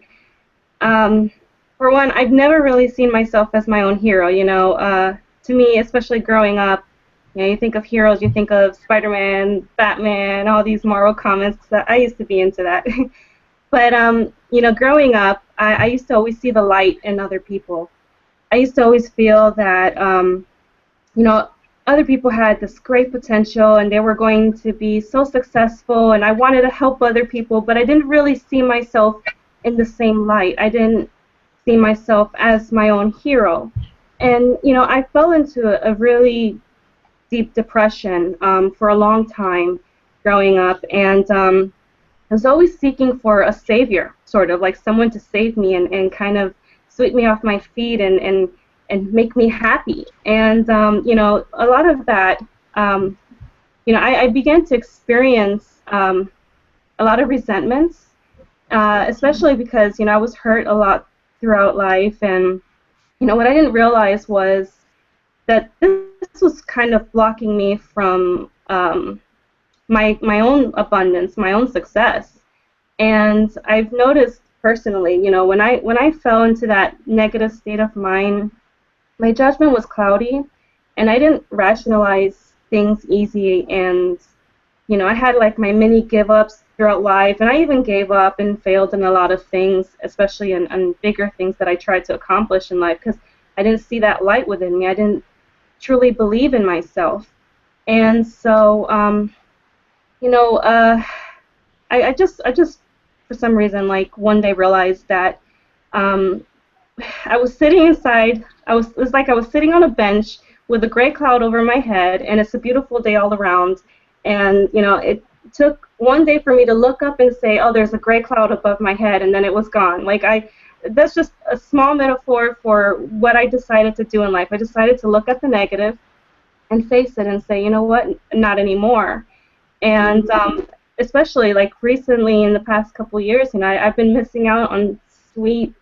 For one, I've never really seen myself as my own hero. To me, especially growing up, you think of heroes, you think of Spider-Man, Batman, all these Marvel comics. I used to be into that. But growing up, I used to always see the light in other people. I used to always feel that other people had this great potential and they were going to be so successful, and I wanted to help other people, but I didn't really see myself in the same light. I didn't see myself as my own hero. And I fell into a really deep depression for a long time growing up, and I was always seeking for a savior, sort of like someone to save me and kind of sweep me off my feet and make me happy. And a lot of that, I began to experience a lot of resentments, especially because I was hurt a lot throughout life, and what I didn't realize was that this was kind of blocking me from my own abundance, my own success. And I've noticed personally, when I fell into that negative state of mind, my judgment was cloudy, and I didn't rationalize things easy. And I had my mini give-ups throughout life, and I even gave up and failed in a lot of things, especially in bigger things that I tried to accomplish in life, because I didn't see that light within me. I didn't truly believe in myself. And so I just for some reason one day realized that I was sitting inside. It was like I was sitting on a bench with a gray cloud over my head, and it's a beautiful day all around. And it took one day for me to look up and say, "Oh, there's a gray cloud above my head," and then it was gone. That's just a small metaphor for what I decided to do in life. I decided to look at the negative and face it and say, "You know what? Not anymore." And especially like recently in the past couple years, you know, I've been missing out on sweet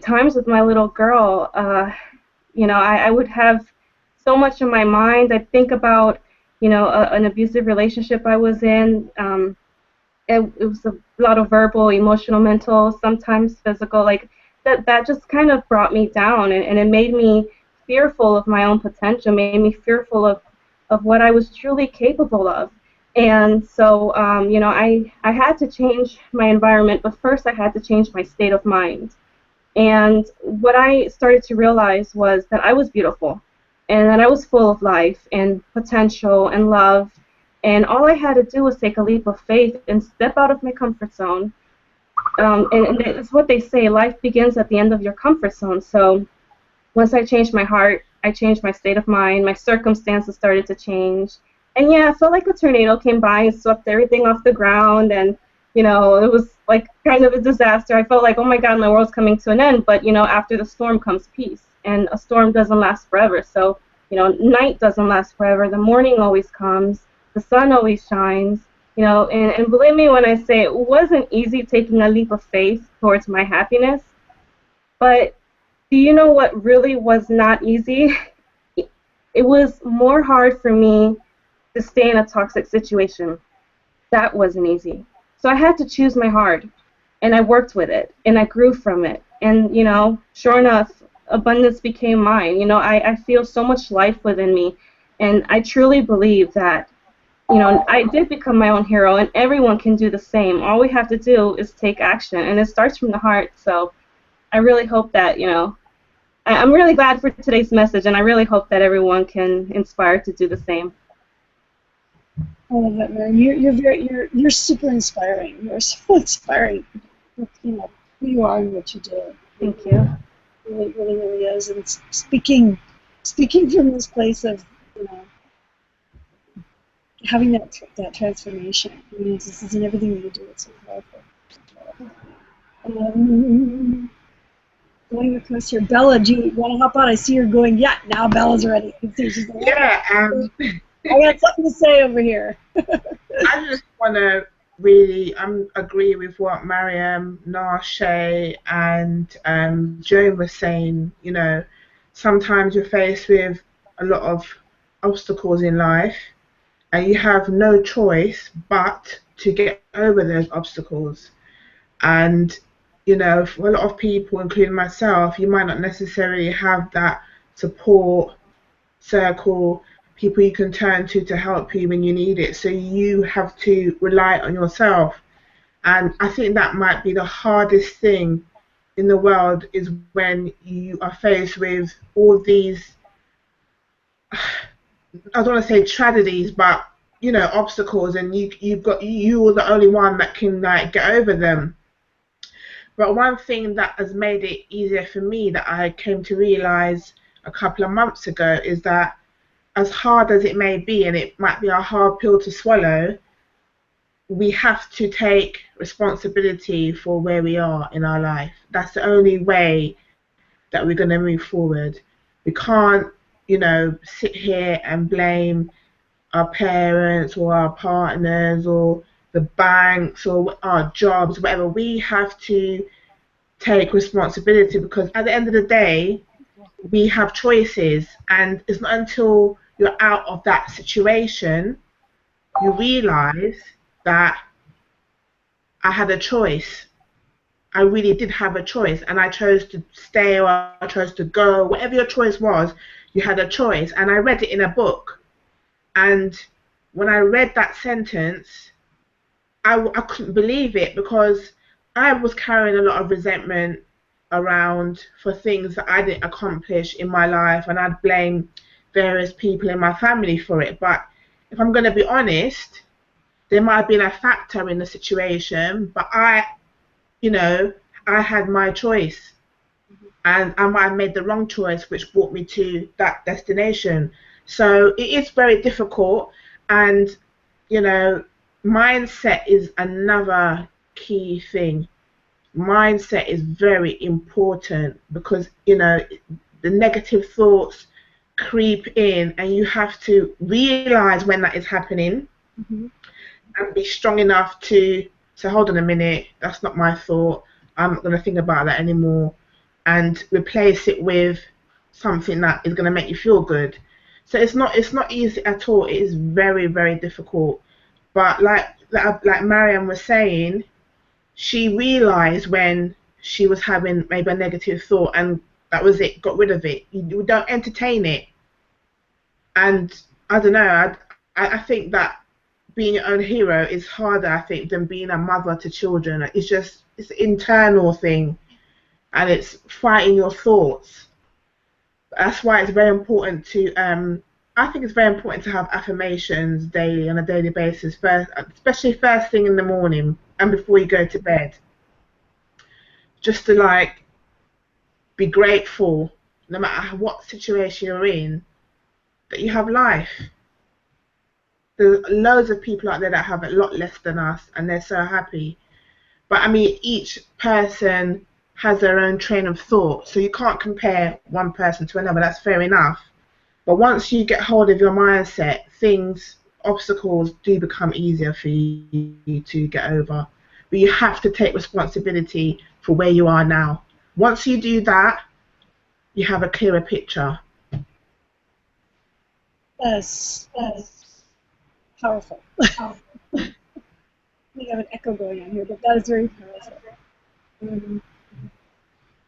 times with my little girl. You know, I would have so much in my mind. I'd think about, you know, an abusive relationship I was in. It was a lot of verbal, emotional, mental, sometimes physical. Like that just kind of brought me down, and it made me fearful of my own potential, made me fearful of what I was truly capable of. And so, you know, I had to change my environment, but first I had to change my state of mind. And what I started to realize was that I was beautiful and that I was full of life and potential and love. And all I had to do was take a leap of faith and step out of my comfort zone. And it's what they say, life begins at the end of your comfort zone. So once I changed my heart, I changed my state of mind, my circumstances started to change. And yeah, I felt like a tornado came by and swept everything off the ground, and you know, it was like kind of a disaster. I felt like, oh my God, my world's coming to an end. But you know, after the storm comes peace, and a storm doesn't last forever. So you know, night doesn't last forever. The morning always comes. The sun always shines. You know, and believe me when I say it wasn't easy taking a leap of faith towards my happiness. But do you know what really was not easy? It was more hard for me to stay in a toxic situation. That wasn't easy. So I had to choose my heart, and I worked with it, and I grew from it. And, you know, sure enough, abundance became mine. You know, I feel so much life within me, and I truly believe that, you know, I did become my own hero, and everyone can do the same. All we have to do is take action, and it starts from the heart. So I really hope that, you know, I'm really glad for today's message, and I really hope that everyone can inspire to do the same. I love that, Mary. You're super inspiring. You're so inspiring. You know who you are and what you do. Thank you. It really is. And speaking from this place of, you know, having that transformation. I mean, this is in everything that you do. It's so powerful. Going across here, Bella, do you want to hop on? I see you're going. Yeah, now Bella's ready. I can see she's going. Yeah. I got something to say over here. I just want to really agree with what Mariam, Narshay, and Joan were saying. You know, sometimes you're faced with a lot of obstacles in life, and you have no choice but to get over those obstacles. And you know, for a lot of people, including myself, you might not necessarily have that support circle, people you can turn to help you when you need it. So you have to rely on yourself. And I think that might be the hardest thing in the world, is when you are faced with all these, I don't want to say tragedies, but you know, obstacles, and you're the only one that can like get over them. But one thing that has made it easier for me, that I came to realize a couple of months ago, is that as hard as it may be, and it might be a hard pill to swallow, we have to take responsibility for where we are in our life. That's the only way that we're going to move forward. We can't, you know, sit here and blame our parents or our partners or the banks or our jobs, whatever. We have to take responsibility, because at the end of the day, we have choices, and it's not until you're out of that situation you realize that I had a choice. I really did have a choice, and I chose to stay or I chose to go. Whatever your choice was, you had a choice. And I read it in a book, and when I read that sentence, I couldn't believe it, because I was carrying a lot of resentment around for things that I didn't accomplish in my life, and I'd blame various people in my family for it. But if I'm going to be honest, there might have been a factor in the situation, but you know, I had my choice, and I might have made the wrong choice, which brought me to that destination. So it is very difficult, and you know, mindset is another key thing. Mindset is very important, because you know, the negative thoughts creep in, and you have to realize when that is happening, Mm-hmm. and be strong enough to say, hold on a minute, that's not my thought. I'm not going to think about that anymore, and replace it with something that is going to make you feel good. So it's not easy at all. It is very, very difficult. But like Mariam was saying, she realized when she was having maybe a negative thought, and that was it, got rid of it. You don't entertain it. And I don't know, I think that being your own hero is harder, I think, than being a mother to children. It's an internal thing, and it's fighting your thoughts. That's why it's very important to I think it's very important to have affirmations daily, on a daily basis, first, especially first thing in the morning and before you go to bed, just to like be grateful no matter what situation you're in, that you have life. There's loads of people out there that have a lot less than us, and they're so happy. But I mean, each person has their own train of thought, so you can't compare one person to another. That's fair enough. But once you get hold of your mindset, obstacles do become easier for you to get over. But you have to take responsibility for where you are now. Once you do that, you have a clearer picture. Yes. Powerful. We have an echo going on here, but that is very powerful.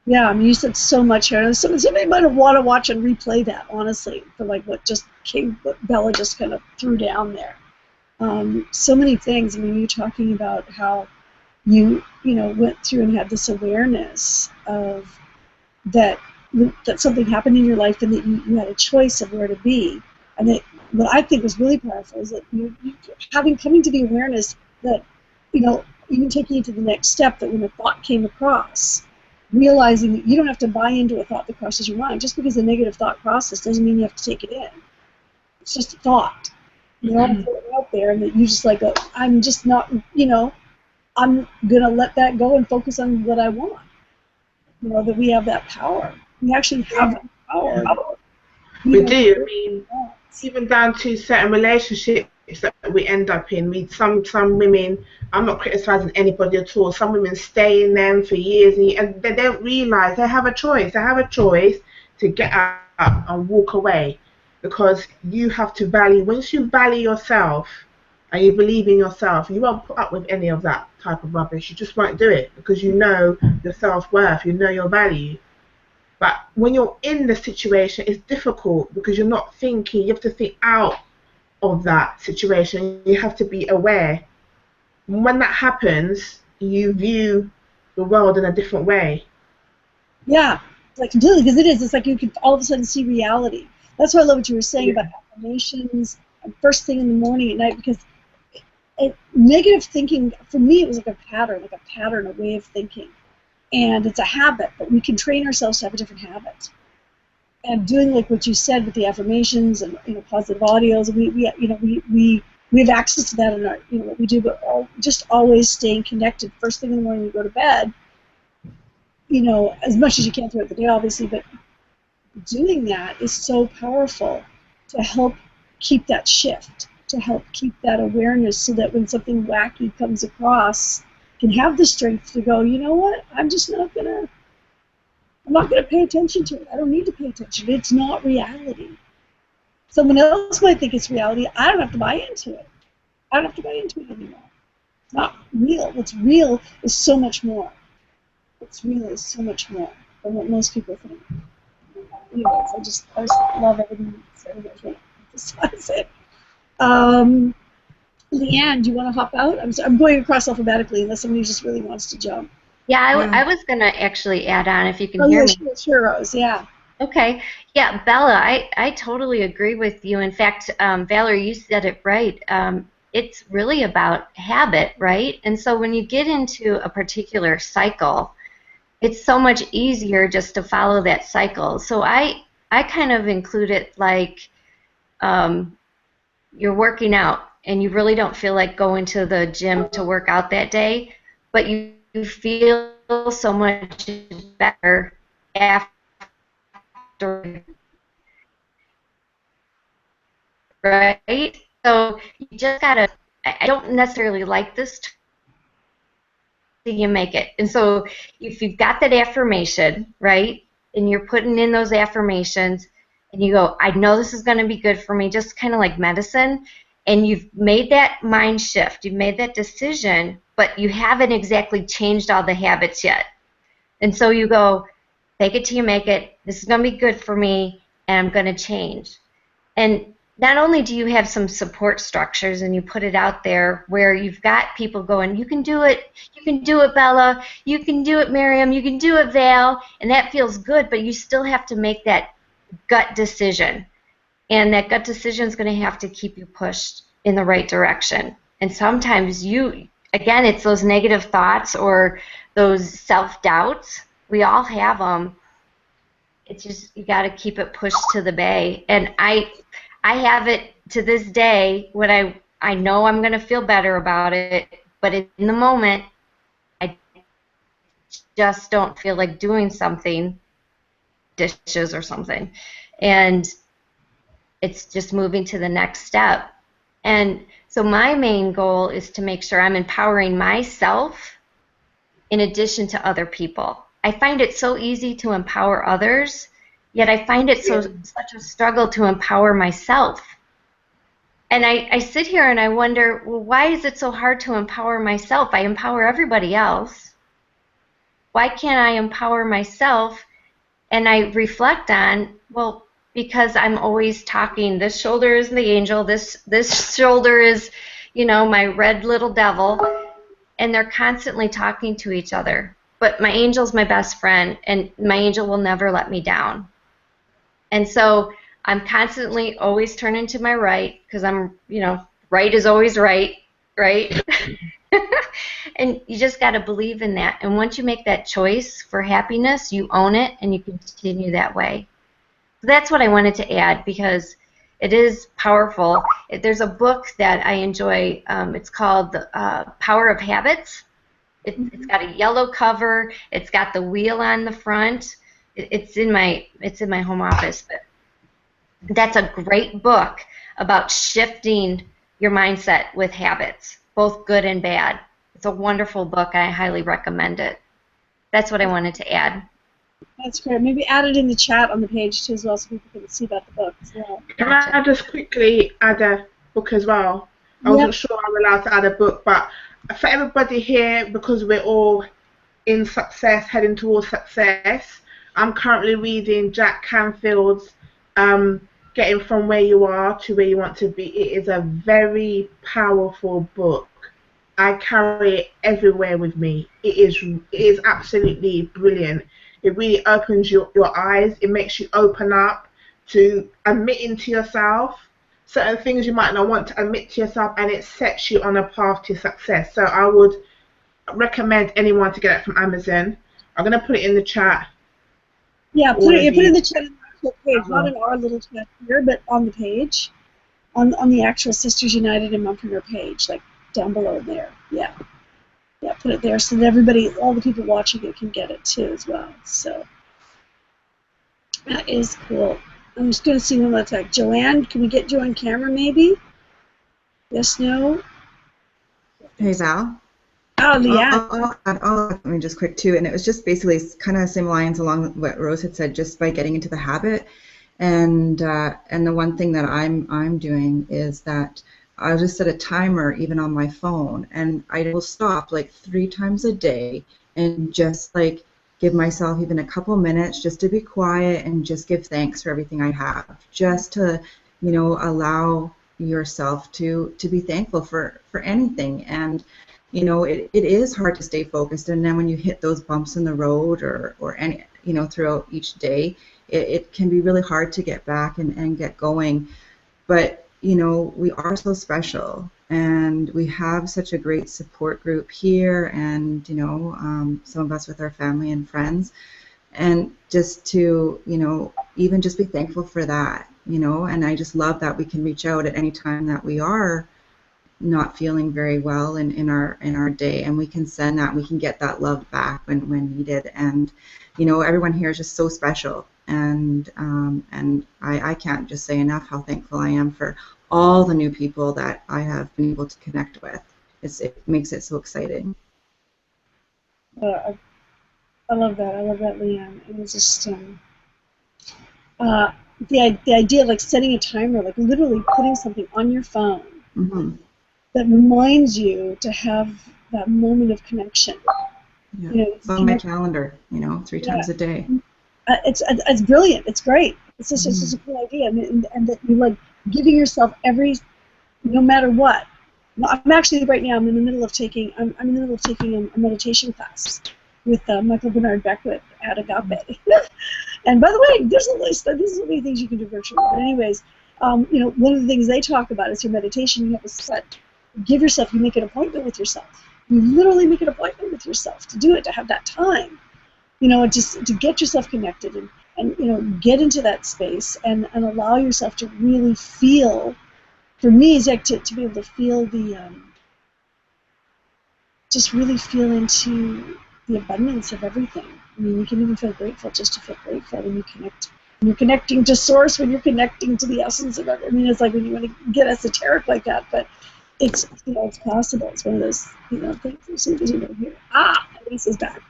Yeah, I mean, you said so much here. Somebody might want to watch and replay that, honestly, for like what Bella just kind of threw down there. So many things. I mean, you're talking about how you went through and had this awareness of that something happened in your life, and that you had a choice of where to be. And that what I think was really powerful is that you coming to the awareness that, even taking it to the next step, that when a thought came across, realizing that you don't have to buy into a thought that crosses your mind. Just because a negative thought crosses doesn't mean you have to take it in. It's just a thought. They're all floating out there, and that you just like, I'm just not, I'm going to let that go and focus on what I want. That we have that power. We actually have that power. We do. I mean, even down to certain relationships that we end up in. Some women, I'm not criticizing anybody at all. Some women stay in them for years, and they don't realize they have a choice. They have a choice to get up and walk away, because you have to value. Once you value yourself and you believe in yourself, you won't put up with any of that type of rubbish. You just won't do it, because you know your self-worth, you know your value. But when you're in the situation, it's difficult, because you're not thinking. You have to think out of that situation. You have to be aware. And when that happens, you view the world in a different way. Yeah, like completely, because it is. It's like you can all of a sudden see reality. That's why I love what you were saying about affirmations and first thing in the morning, at night, because negative thinking, for me, it was like a pattern, a way of thinking. And it's a habit, but we can train ourselves to have a different habit. And doing like what you said with the affirmations and positive audios, we have access to that in our what we do, but just always staying connected. First thing in the morning, you go to bed. As much as you can throughout the day, obviously, but doing that is so powerful to help keep that shift, to help keep that awareness, so that when something wacky comes across, can have the strength to go, you know what, I'm not gonna pay attention to it. I don't need to pay attention. It's not reality. Someone else might think it's reality. I don't have to buy into it. I don't have to buy into it anymore. It's not real. What's real is so much more. What's real is so much more than what most people think. Anyways, I just love everything you said. I can't emphasize it. Leanne, do you want to hop out? I'm going across alphabetically unless somebody just really wants to jump. Yeah, I was going to actually add on, if you can hear me. Sure, Rose, yeah. Okay. Yeah, Bella, I totally agree with you. In fact, Valerie, you said it right. It's really about habit, right? And so when you get into a particular cycle, it's so much easier just to follow that cycle. So I kind of include it like you're working out and you really don't feel like going to the gym to work out that day, but you feel so much better after, right? So you just gotta I don't necessarily like this till you make it. And so if you've got that affirmation, right, and you're putting in those affirmations, and you go, I know this is going to be good for me, just kind of like medicine, and you've made that mind shift, you've made that decision, but you haven't exactly changed all the habits yet. And so you go, fake it till you make it, this is going to be good for me, and I'm going to change. And not only do you have some support structures and you put it out there where you've got people going, you can do it, Bella, you can do it, Miriam, you can do it, Val, and that feels good, but you still have to make that gut decision. And that gut decision is going to have to keep you pushed in the right direction. And sometimes again, it's those negative thoughts or those self-doubts. We all have them. It's just, you got to keep it pushed to the bay. And I have it to this day when I know I'm going to feel better about it, but in the moment, I just don't feel like doing something, dishes or something. And it's just moving to the next step. And so my main goal is to make sure I'm empowering myself in addition to other people. I find it so easy to empower others, yet I find it such a struggle to empower myself. And I sit here and I wonder, well, why is it so hard to empower myself? I empower everybody else. Why can't I empower myself? And I reflect on, well, because I'm always talking, this shoulder is the angel, this shoulder is, my red little devil, and they're constantly talking to each other. But my angel's my best friend, and my angel will never let me down. And so I'm constantly always turning to my right, because I'm, right is always right, right? And you just got to believe in that. And once you make that choice for happiness, you own it, and you continue that way. So that's what I wanted to add, because it is powerful. There's a book that I enjoy. It's called The Power of Habits. It's got a yellow cover. It's got the wheel on the front. It's in my home office. But that's a great book about shifting your mindset with habits, both good and bad. It's a wonderful book. I highly recommend it. That's what I wanted to add. That's great. Maybe add it in the chat on the page too as well, so people can see about the book as well. Can I just quickly add a book as well? I wasn't sure I was allowed to add a book, but for everybody here, because we're all in success, heading towards success, I'm currently reading Jack Canfield's Getting From Where You Are to Where You Want to Be. It is a very powerful book. I carry it everywhere with me. It is absolutely brilliant. It really opens your eyes. It makes you open up to admitting to yourself certain things you might not want to admit to yourself, and it sets you on a path to success. So I would recommend anyone to get it from Amazon. I'm going to put it in the chat. Yeah, put it in the chat on the page, not in our little chat here, but on the page, on the actual Sisters United and Mum-Freedom page, like down below there. Yeah. Yeah, put it there so that everybody, all the people watching it can get it too as well. So that is cool. I'm just going to see one more time. Joanne, can we get Joanne camera maybe? Yes, no? Hey, Val. Oh, yeah. I'll add something just quick too, and it was just basically kind of the same lines along what Rose had said, just by getting into the habit. And the one thing that I'm doing is that I'll just set a timer even on my phone, and I will stop like 3 times a day and just like give myself even a couple minutes just to be quiet and just give thanks for everything I have, just to, allow yourself to be thankful for anything. And it is hard to stay focused, and then when you hit those bumps in the road or any throughout each day, it can be really hard to get back and get going. But we are so special, and we have such a great support group here, and some of us with our family and friends, and just to even just be thankful for that, and I just love that we can reach out at any time that we are not feeling very well in our day, and we can send that, we can get that love back when needed. And everyone here is just so special, and I can't just say enough how thankful I am for all the new people that I have been able to connect with. It makes it so exciting. I love that. I love that, Leanne. It was just the idea of like setting a timer, like literally putting something on your phone that reminds you to have that moment of connection. Yeah. You know, it's on my calendar, 3 times a day. It's brilliant. It's great. It's just a cool idea, and that you like giving yourself no matter what. I'm actually right now. I'm in the middle of taking a meditation class with Michael Bernard Beckwith at Agape. And by the way, there's a list. There's so many things you can do virtually. But anyways, one of the things they talk about is your meditation. You have to give yourself. You make an appointment with yourself. You literally make an appointment with yourself to do it, to have that time. Just to get yourself connected and get into that space and allow yourself to really feel. For me, it's like to be able to feel just really feel into the abundance of everything. I mean, you can even feel grateful just to feel grateful when you connect. When you're connecting to Source, when you're connecting to the essence of it. I mean, it's like when you want to get esoteric like that, but it's it's possible. It's one of those things as soon as you know here. Elise is back.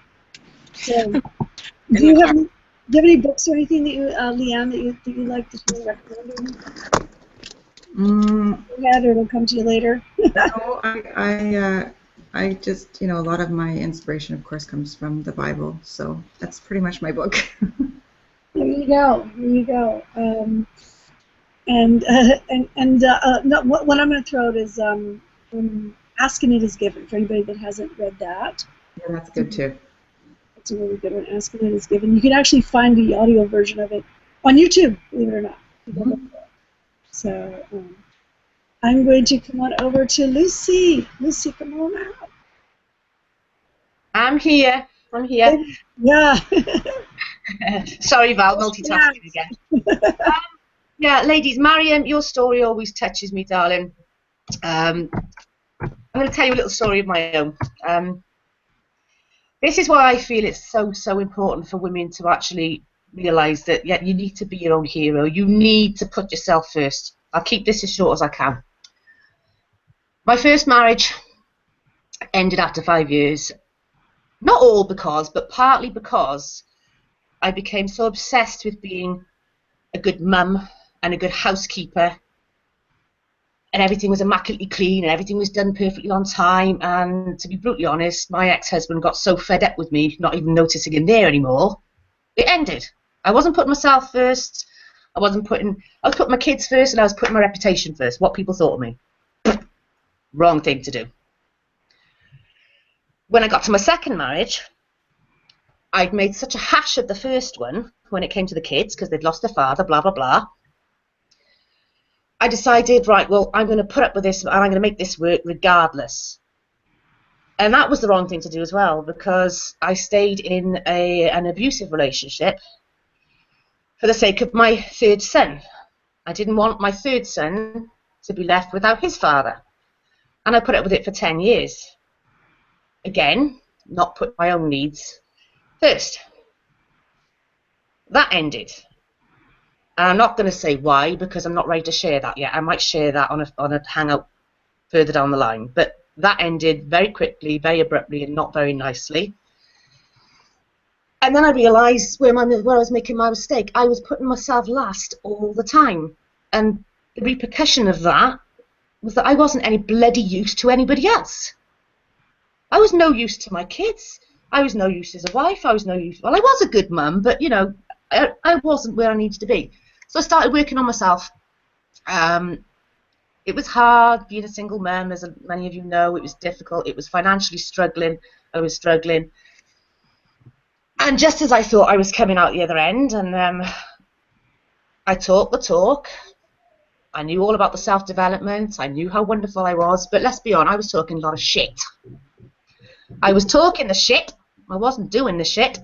So, do you have any books or anything that you, Leanne, that you like that you recommend? Or it'll come to you later. No, I just, a lot of my inspiration, of course, comes from the Bible, so that's pretty much my book. There you go. What I'm going to throw out is Asking It Is Given, for anybody that hasn't read that. Yeah, that's good too. It's a really good one. Asking It Is Given. You can actually find the audio version of it on YouTube, believe it or not. So I'm going to come on over to Lucy. Lucy, come on out. I'm here. Yeah. Sorry, Val, multitasking again. Yeah, ladies, Mariam, your story always touches me, darling. I'm going to tell you a little story of my own. This is why I feel it's so important for women to actually realise that you need to be your own hero. You need to put yourself first. I'll keep this as short as I can. My first marriage ended after 5 years. Not all because, but partly because I became so obsessed with being a good mum and a good housekeeper, and everything was immaculately clean and everything was done perfectly on time. And to be brutally honest, my ex-husband got so fed up with me not even noticing him there anymore, it ended. I wasn't putting myself first. I was putting my kids first, and I was putting my reputation first, what people thought of me. Wrong thing to do. When I got to my second marriage, I'd made such a hash of the first one when it came to the kids because they'd lost their father, blah, blah, blah. I decided, right, well, I'm going to put up with this and I'm going to make this work regardless. And that was the wrong thing to do as well, because I stayed in an abusive relationship for the sake of my third son. I didn't want my third son to be left without his father. And I put up with it for 10 years. Again, not put my own needs first. That ended. And I'm not going to say why, because I'm not ready to share that yet. I might share that on a hangout further down the line. But that ended very quickly, very abruptly, and not very nicely. And then I realised where I was making my mistake. I was putting myself last all the time. And the repercussion of that was that I wasn't any bloody use to anybody else. I was no use to my kids. I was no use as a wife. I was no use. Well, I was a good mum, but, I wasn't where I needed to be. So I started working on myself. It was hard being a single mum, as many of you know. It was difficult. It was financially struggling. I was struggling. And just as I thought I was coming out the other end, and I talked the talk. I knew all about the self-development. I knew how wonderful I was. But let's be honest, I was talking a lot of shit. I was talking the shit. I wasn't doing the shit.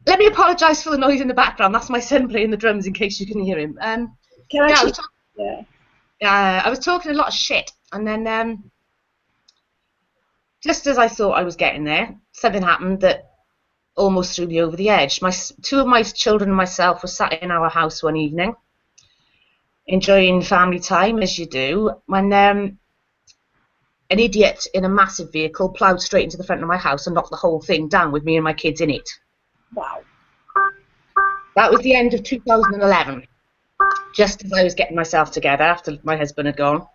Let me apologise for the noise in the background. That's my son playing the drums, in case you can hear him. I was talking a lot of shit, and then just as I thought I was getting there, something happened that almost threw me over the edge. Two of my children and myself were sat in our house one evening, enjoying family time as you do, when an idiot in a massive vehicle ploughed straight into the front of my house and knocked the whole thing down with me and my kids in it. Wow. That was the end of 2011, just as I was getting myself together after my husband had gone.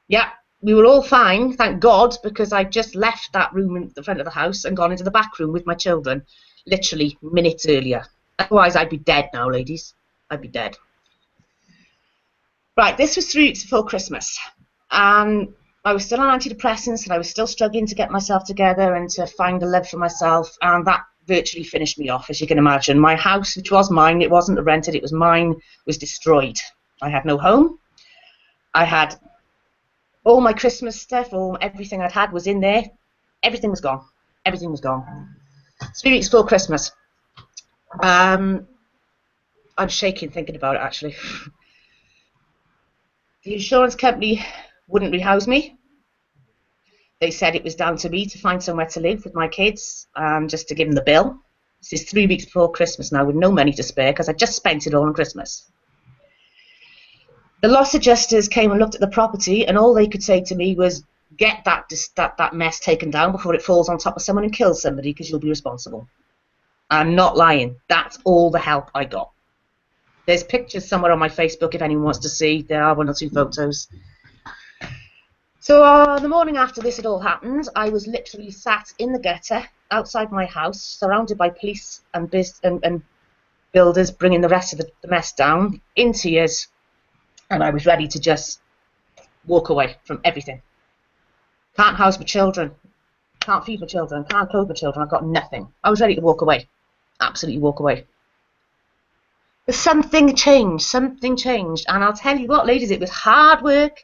Yeah, we were all fine, thank God, because I just left that room in the front of the house and gone into the back room with my children, literally minutes earlier. Otherwise, I'd be dead now, ladies. I'd be dead. Right, this was 3 weeks before Christmas, and I was still on antidepressants, and I was still struggling to get myself together and to find a love for myself, and that virtually finished me off, as you can imagine. My house, which was mine, it wasn't rented, it was mine, was destroyed. I had no home. I had all my Christmas stuff, everything I'd had was in there. Everything was gone. Everything was gone. 3 weeks before Christmas. I'm shaking thinking about it, actually. The insurance company wouldn't rehouse me. They said it was down to me to find somewhere to live with my kids, just to give them the bill. This is 3 weeks before Christmas now, with no money to spare, because I just spent it all on Christmas. The loss adjusters came and looked at the property, and all they could say to me was, get that mess taken down before it falls on top of someone and kills somebody, because you'll be responsible. I'm not lying. That's all the help I got. There's pictures somewhere on my Facebook if anyone wants to see. There are 1 or 2 photos. So the morning after this had all happened, I was literally sat in the gutter outside my house, surrounded by police and builders bringing the rest of the mess down, in tears, and I was ready to just walk away from everything. Can't house my children, can't feed my children, can't clothe my children, I've got nothing. I was ready to walk away, absolutely walk away. But something changed, and I'll tell you what, ladies, it was hard work.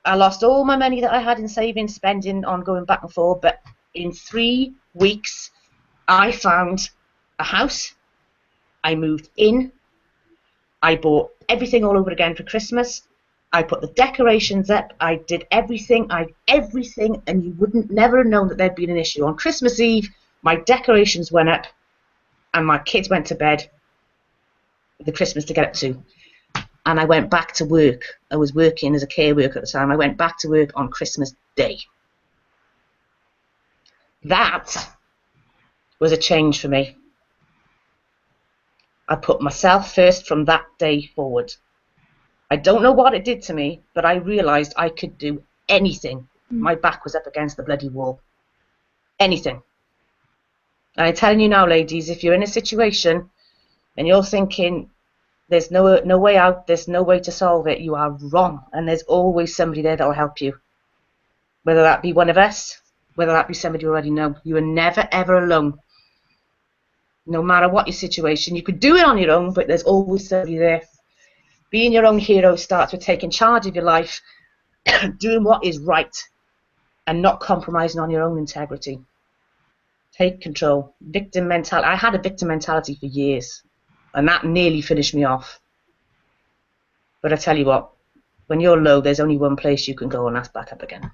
I lost all my money that I had in savings, spending on going back and forth, but in 3 weeks, I found a house, I moved in, I bought everything all over again for Christmas, I put the decorations up, I did everything, and you wouldn't never have known that there'd been an issue. On Christmas Eve, my decorations went up, and my kids went to bed, the Christmas to get up to, and I went back to work. I was working as a care worker at the time. I went back to work on Christmas Day. That was a change for me. I put myself first from that day forward. I don't know what it did to me, but I realised I could do anything. My back was up against the bloody wall. Anything. And I'm telling you now, ladies, if you're in a situation and you're thinking there's no way out, there's no way to solve it, you are wrong. And there's always somebody there that will help you. Whether that be one of us, whether that be somebody you already know. You are never, ever alone. No matter what your situation. You could do it on your own, but there's always somebody there. Being your own hero starts with taking charge of your life, doing what is right, and not compromising on your own integrity. Take control. Victim mentality. I had a victim mentality for years. And that nearly finished me off. But I tell you what, when you're low, there's only one place you can go, and that's back up again.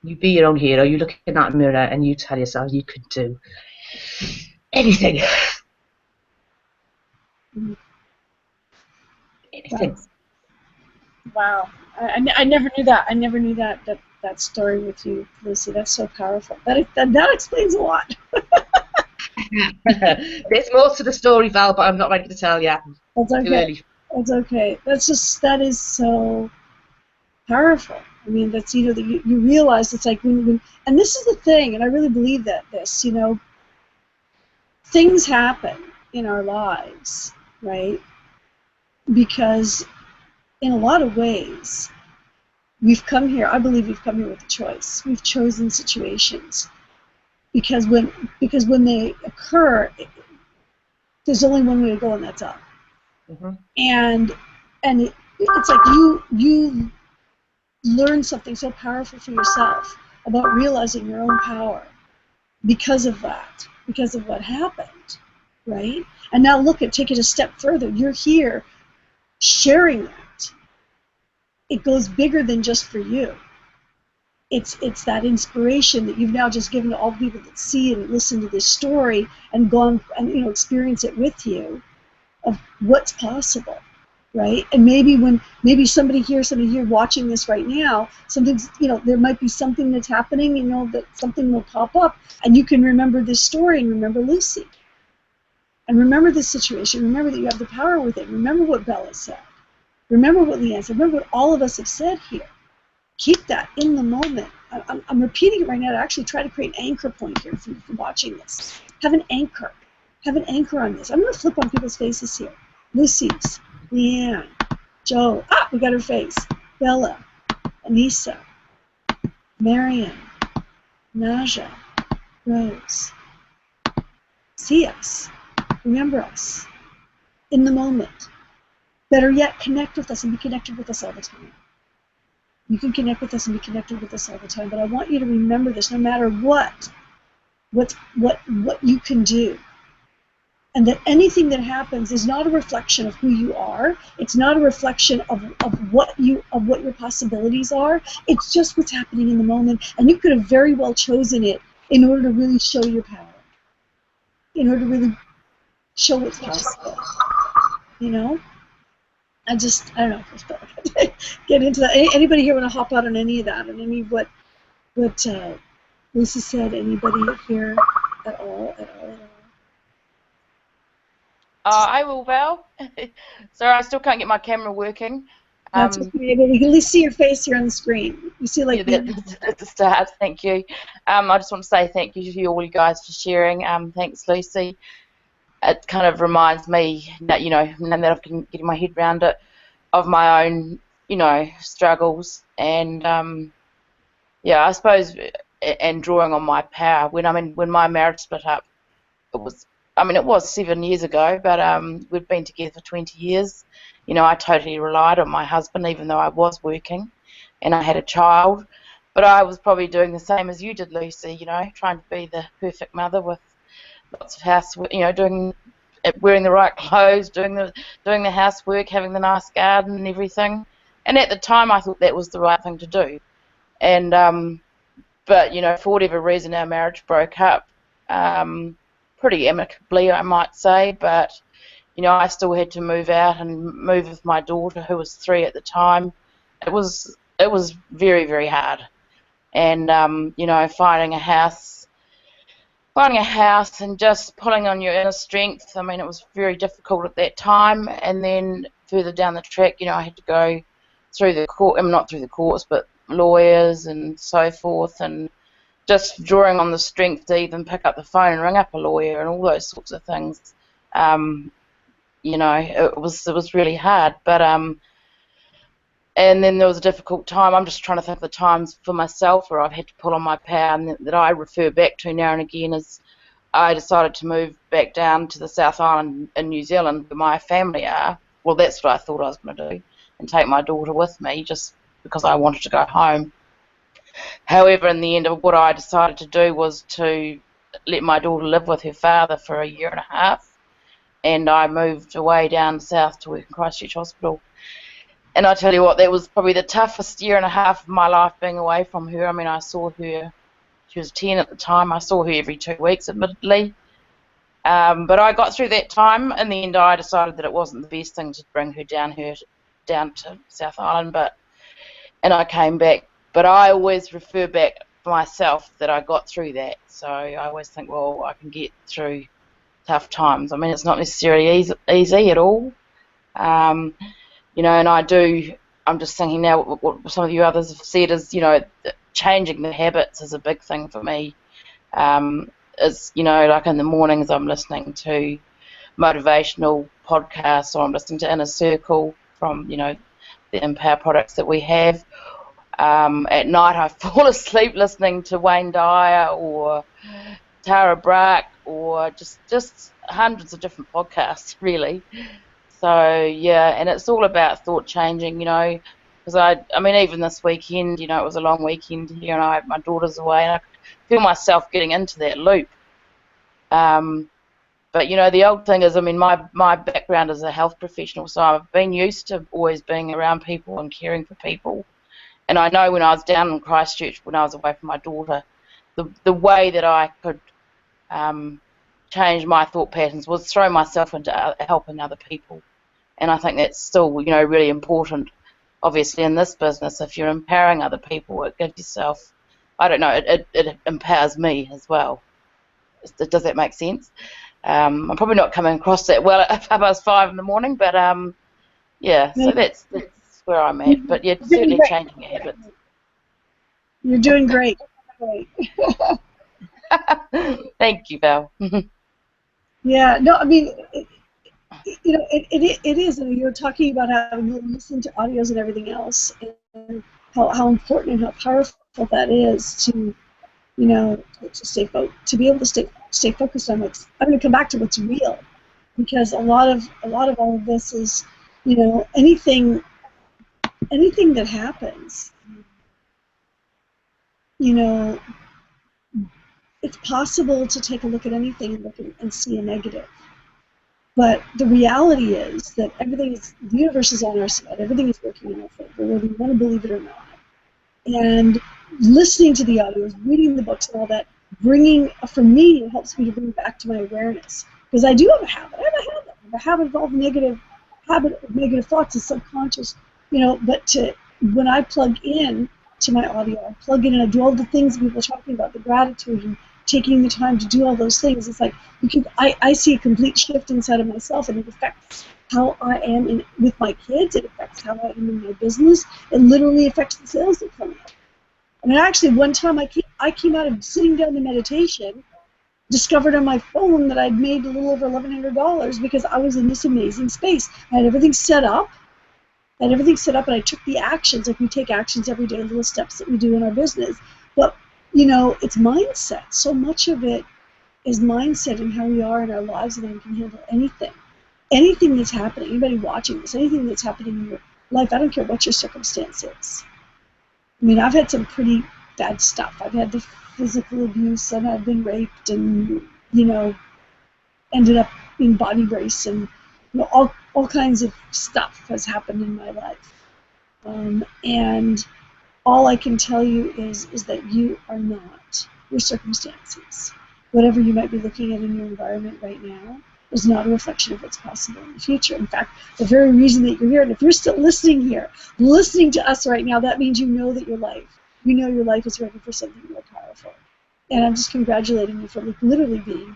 You be your own hero. You look in that mirror and you tell yourself you could do anything. Anything. Wow. I never knew that. I never knew that story with you, Lucy. That's so powerful. That explains a lot. There's more to the story, Val, but I'm not ready to tell you. That's okay. Too early. That's okay. That is so powerful. I mean, that's, you know, that you realize it's like when, and this is the thing, and I really believe that this, you know, things happen in our lives, right? Because in a lot of ways, we've come here, I believe we've come here with a choice. We've chosen situations. Because when they occur, there's only one way to go, and that's up. Mm-hmm. And it's like you learn something so powerful for yourself about realizing your own power because of that, because of what happened, right? And now take it a step further. You're here sharing that. It goes bigger than just for you. It's that inspiration that you've now just given to all the people that see and listen to this story and gone and experience it with you of what's possible, right? And maybe somebody here watching this right now, something's there might be something that's happening, that something will pop up, and you can remember this story and remember Lucy, and remember this situation. Remember that you have the power with it. Remember what Bella said. Remember what Leanne said. Remember what all of us have said here. Keep that in the moment. I'm repeating it right now to actually try to create an anchor point here for watching this. Have an anchor. Have an anchor on this. I'm going to flip on people's faces here. Lucy's, Leanne, Joe. We got her face. Bella, Anissa, Marion, Naja, Rose. See us. Remember us. In the moment. Better yet, connect with us and be connected with us all the time. You can connect with us and be connected with us all the time, but I want you to remember this no matter what you can do. And that anything that happens is not a reflection of who you are. It's not a reflection of what your possibilities are. It's just what's happening in the moment. And you could have very well chosen it in order to really show your power. In order to really show what's possible. I don't know if I get into that. Anybody here want to hop out on any of that, and any of what Lucy said? Anybody here at all? I will, Val. Sorry, I still can't get my camera working. That's okay. We can at least see your face here on the screen. You see, like at the start. Thank you. I just want to say thank you to all you guys for sharing. Thanks, Lucy. It kind of reminds me that now that I've been getting my head around it, of my own struggles, and I suppose, and drawing on my power. When my marriage split up, it was 7 years ago, but we'd been together for 20 years. I totally relied on my husband, even though I was working and I had a child. But I was probably doing the same as you did, Lucy, trying to be the perfect mother with lots of housework, wearing the right clothes, doing the housework, having the nice garden and everything. And at the time I thought that was the right thing to do. And but for whatever reason our marriage broke up. Pretty amicably, I might say, but I still had to move out and move with my daughter, who was 3 at the time. It was very, very hard, and finding a house and just pulling on your inner strength. It was very difficult at that time. And then further down the track, I had to go through the court. Not through the courts, but lawyers and so forth, and just drawing on the strength to even pick up the phone and ring up a lawyer and all those sorts of things. It was really hard. But and then there was a difficult time. I'm just trying to think of the times for myself where I've had to pull on my power, and that I refer back to now and again is I decided to move back down to the South Island in New Zealand where my family are. Well, that's what I thought I was going to do, and take my daughter with me just because I wanted to go home. However, in the end, what I decided to do was to let my daughter live with her father for a year and a half, and I moved away down south to work in Christchurch Hospital. And I tell you what, that was probably the toughest year and a half of my life, being away from her. I saw her, she was 10 at the time, I saw her every 2 weeks, admittedly. But I got through that time. In the end, I decided that it wasn't the best thing to bring her down to South Island, and I came back. But I always refer back for myself that I got through that. So I always think, well, I can get through tough times. It's not necessarily easy at all. And I'm just thinking now what some of you others have said is, changing the habits is a big thing for me. Like in the mornings I'm listening to motivational podcasts, or I'm listening to Inner Circle from, the Empower products that we have. At night I fall asleep listening to Wayne Dyer or Tara Brach, or just hundreds of different podcasts, really. So, yeah, and it's all about thought changing, because even this weekend, it was a long weekend here, and my daughter's away, and I could feel myself getting into that loop. But, the old thing is, my background is a health professional, so I've been used to always being around people and caring for people. And I know when I was down in Christchurch, when I was away from my daughter, the way that I could change my thought patterns was throw myself into helping other people. And I think that's still, really important. Obviously, in this business, if you're empowering other people, it gives yourself, I don't know, it empowers me as well. Does that make sense? I'm probably not coming across that well at 5 in the morning, but yeah, so that's where I'm at. But yeah, certainly changing habits. You're doing great. Great. Thank you, Val. Yeah, no, I mean, it is. I mean, you're talking about having to listen to audios and everything else, and how important and how powerful that is to, to be able to stay focused on what's. I'm going to come back to what's real, because a lot of all of this is, anything that happens, it's possible to take a look at anything and see a negative. But the reality is that the universe is on our side. Everything is working in our favor, whether you want to believe it or not. And listening to the audios, reading the books and all that, for me, it helps me to bring back to my awareness. Because I do have a habit. I have a habit of all the negative thoughts. It's subconscious, but when I plug in to my audio, I plug in and I do all the things people are talking about, the gratitude and taking the time to do all those things. It's like I see a complete shift inside of myself, and it affects how I am with my kids. It affects how I am in my business. It literally affects the sales that come out. I mean, actually, one time I came out of sitting down in meditation, discovered on my phone that I'd made a little over $1,100 because I was in this amazing space. I had everything set up. And I took the actions. Like we take actions every day, little steps that we do in our business. But it's mindset. So much of it is mindset and how we are in our lives, and how we can handle anything that's happening. Anybody watching this, anything that's happening in your life, I don't care what your circumstance is. I mean, I've had some pretty bad stuff. I've had the physical abuse, and I've been raped, and ended up being body brace, and all kinds of stuff has happened in my life. And all I can tell you is that you are not your circumstances. Whatever you might be looking at in your environment right now is not a reflection of what's possible in the future. In fact, the very reason that you're here, and if you're still listening here, listening to us right now, that means you know your life is ready for something more powerful. And I'm just congratulating you for literally being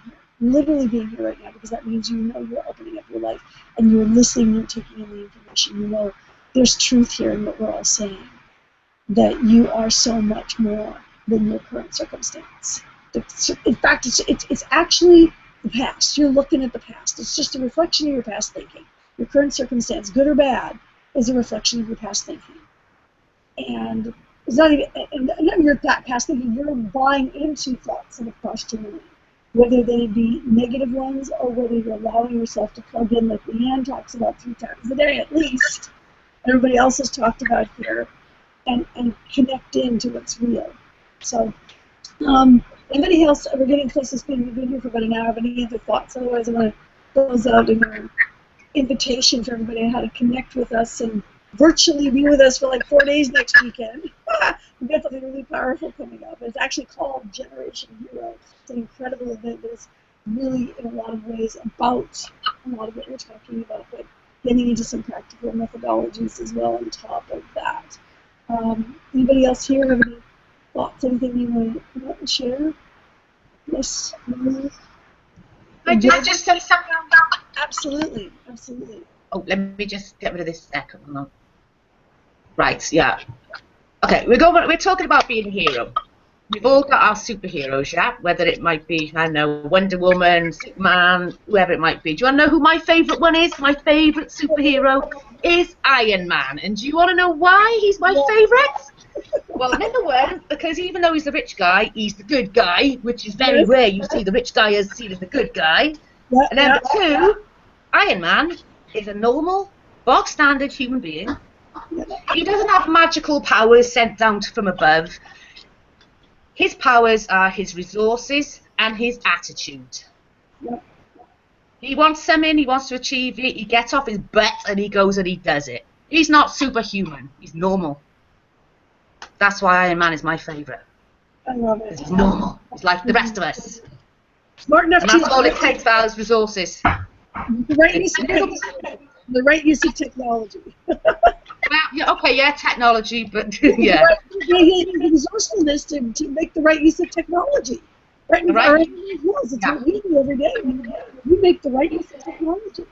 here right now, because that means you're opening up your life, and you're listening and you're taking in the information. There's truth here in what we're all saying, that you are so much more than your current circumstance. In fact, it's actually the past. You're looking at the past. It's just a reflection of your past thinking. Your current circumstance, good or bad, is a reflection of your past thinking. And it's not your past thinking. You're buying into thoughts that have crossed your mind, whether they be negative ones or whether you're allowing yourself to plug in, like Leanne talks about 3 times a day at least, everybody else has talked about here, and connect into what's real. So, anybody else, we're getting close to speaking. We've been here for about an hour. Have any other thoughts? Otherwise, I want to close out in an invitation for everybody on how to connect with us and virtually be with us for like 4 days next weekend. We've got something really powerful coming up. It's actually called Generation Hero. It's an incredible event that is really, in a lot of ways, about a lot of what we're talking about, but getting into some practical methodologies as well on top of that. Anybody else here have any thoughts, anything you want to share? Yes. I just say something? Absolutely. Oh, let me just get rid of this echo. Hang on. Right, yeah. Okay, we're talking about being a hero. We've all got our superheroes, yeah? Whether it might be, I don't know, Wonder Woman, Superman, whoever it might be. Do you want to know who my favourite one is? My favourite superhero is Iron Man. And do you want to know why he's my favourite? Well, number one, because even though he's the rich guy, he's the good guy, which is very rare. You see the rich guy as seen as the good guy. And number two, Iron Man is a normal, bog-standard human being. He doesn't have magical powers sent down from above. His powers are his resources and his attitude. He wants something, he wants to achieve it, he gets off his butt and he goes and he does it. He's not superhuman, he's normal. That's why Iron Man is my favourite. I love it. Because he's normal. He's like the rest of us. Smart enough And to that's all it takes for those resources. the right use of technology. Well, yeah, okay, yeah, technology, but yeah. The resourcefulness to make the right use of technology. Right? It's what we do every day. We make the right use of technology.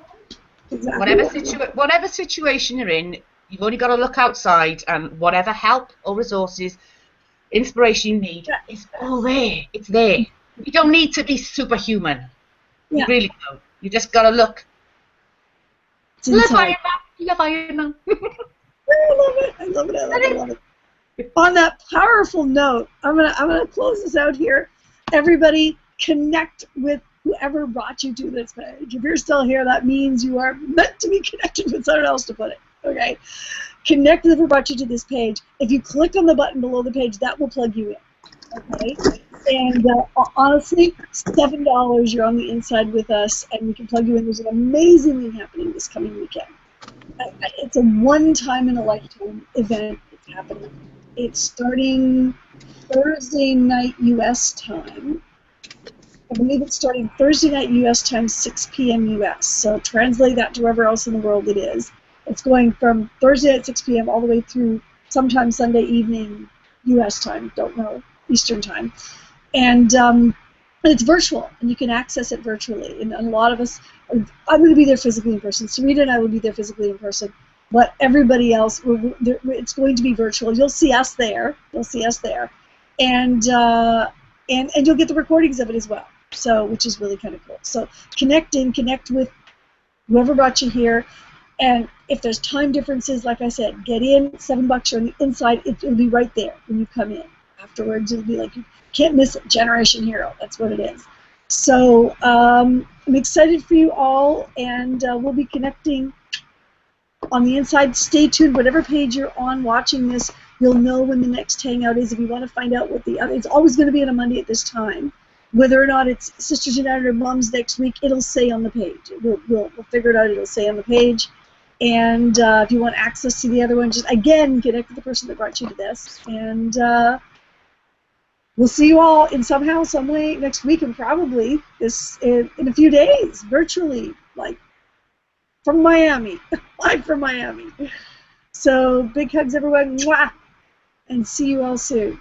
Exactly. Whatever situation you're in, you've only got to look outside, and whatever help or resources, inspiration you need, is all there. It's there. You don't need to be superhuman. You really don't. You just got to look. Love Iron Man. Love Iron Man. I love it. On that powerful note, I'm gonna close this out here. Everybody, connect with whoever brought you to this page. If you're still here, that means you are meant to be connected with someone else, to put it. Okay, connect with whoever brought you to this page. If you click on the button below the page, that will plug you in. Okay, and honestly, $7. You're on the inside with us, and we can plug you in. There's an amazing thing happening this coming weekend. It's a one-time-in-a-lifetime event that's happening. It's starting Thursday night U.S. time. I believe it's starting Thursday night U.S. time, 6 p.m. U.S. So translate that to wherever else in the world it is. It's going from Thursday at 6 p.m. all the way through sometime Sunday evening U.S. time. Don't know, Eastern time. And it's virtual, and you can access it virtually. And a lot of us, I'm going to be there physically in person. Sarita and I will be there physically in person. But everybody else, it's going to be virtual. You'll see us there. And you'll get the recordings of it as well. So, which is really kind of cool. So connect with whoever brought you here. And if there's time differences, like I said, get in. $7, you're on the inside. It'll be right there when you come in. Afterwards, it'll be like, you can't miss it. Generation Hero. That's what it is. So I'm excited for you all, and we'll be connecting on the inside. Stay tuned. Whatever page you're on watching this, you'll know when the next Hangout is. If you want to find out what the other, it's always going to be on a Monday at this time. Whether or not it's Sisters United or Mums next week, it'll say on the page. We'll figure it out. It'll say on the page. And if you want access to the other one, just, again, connect with the person that brought you to this. And we'll see you all in somehow, some way next week, and probably in a few days, virtually, like from Miami, live from Miami. So big hugs, everyone, mwah, and see you all soon.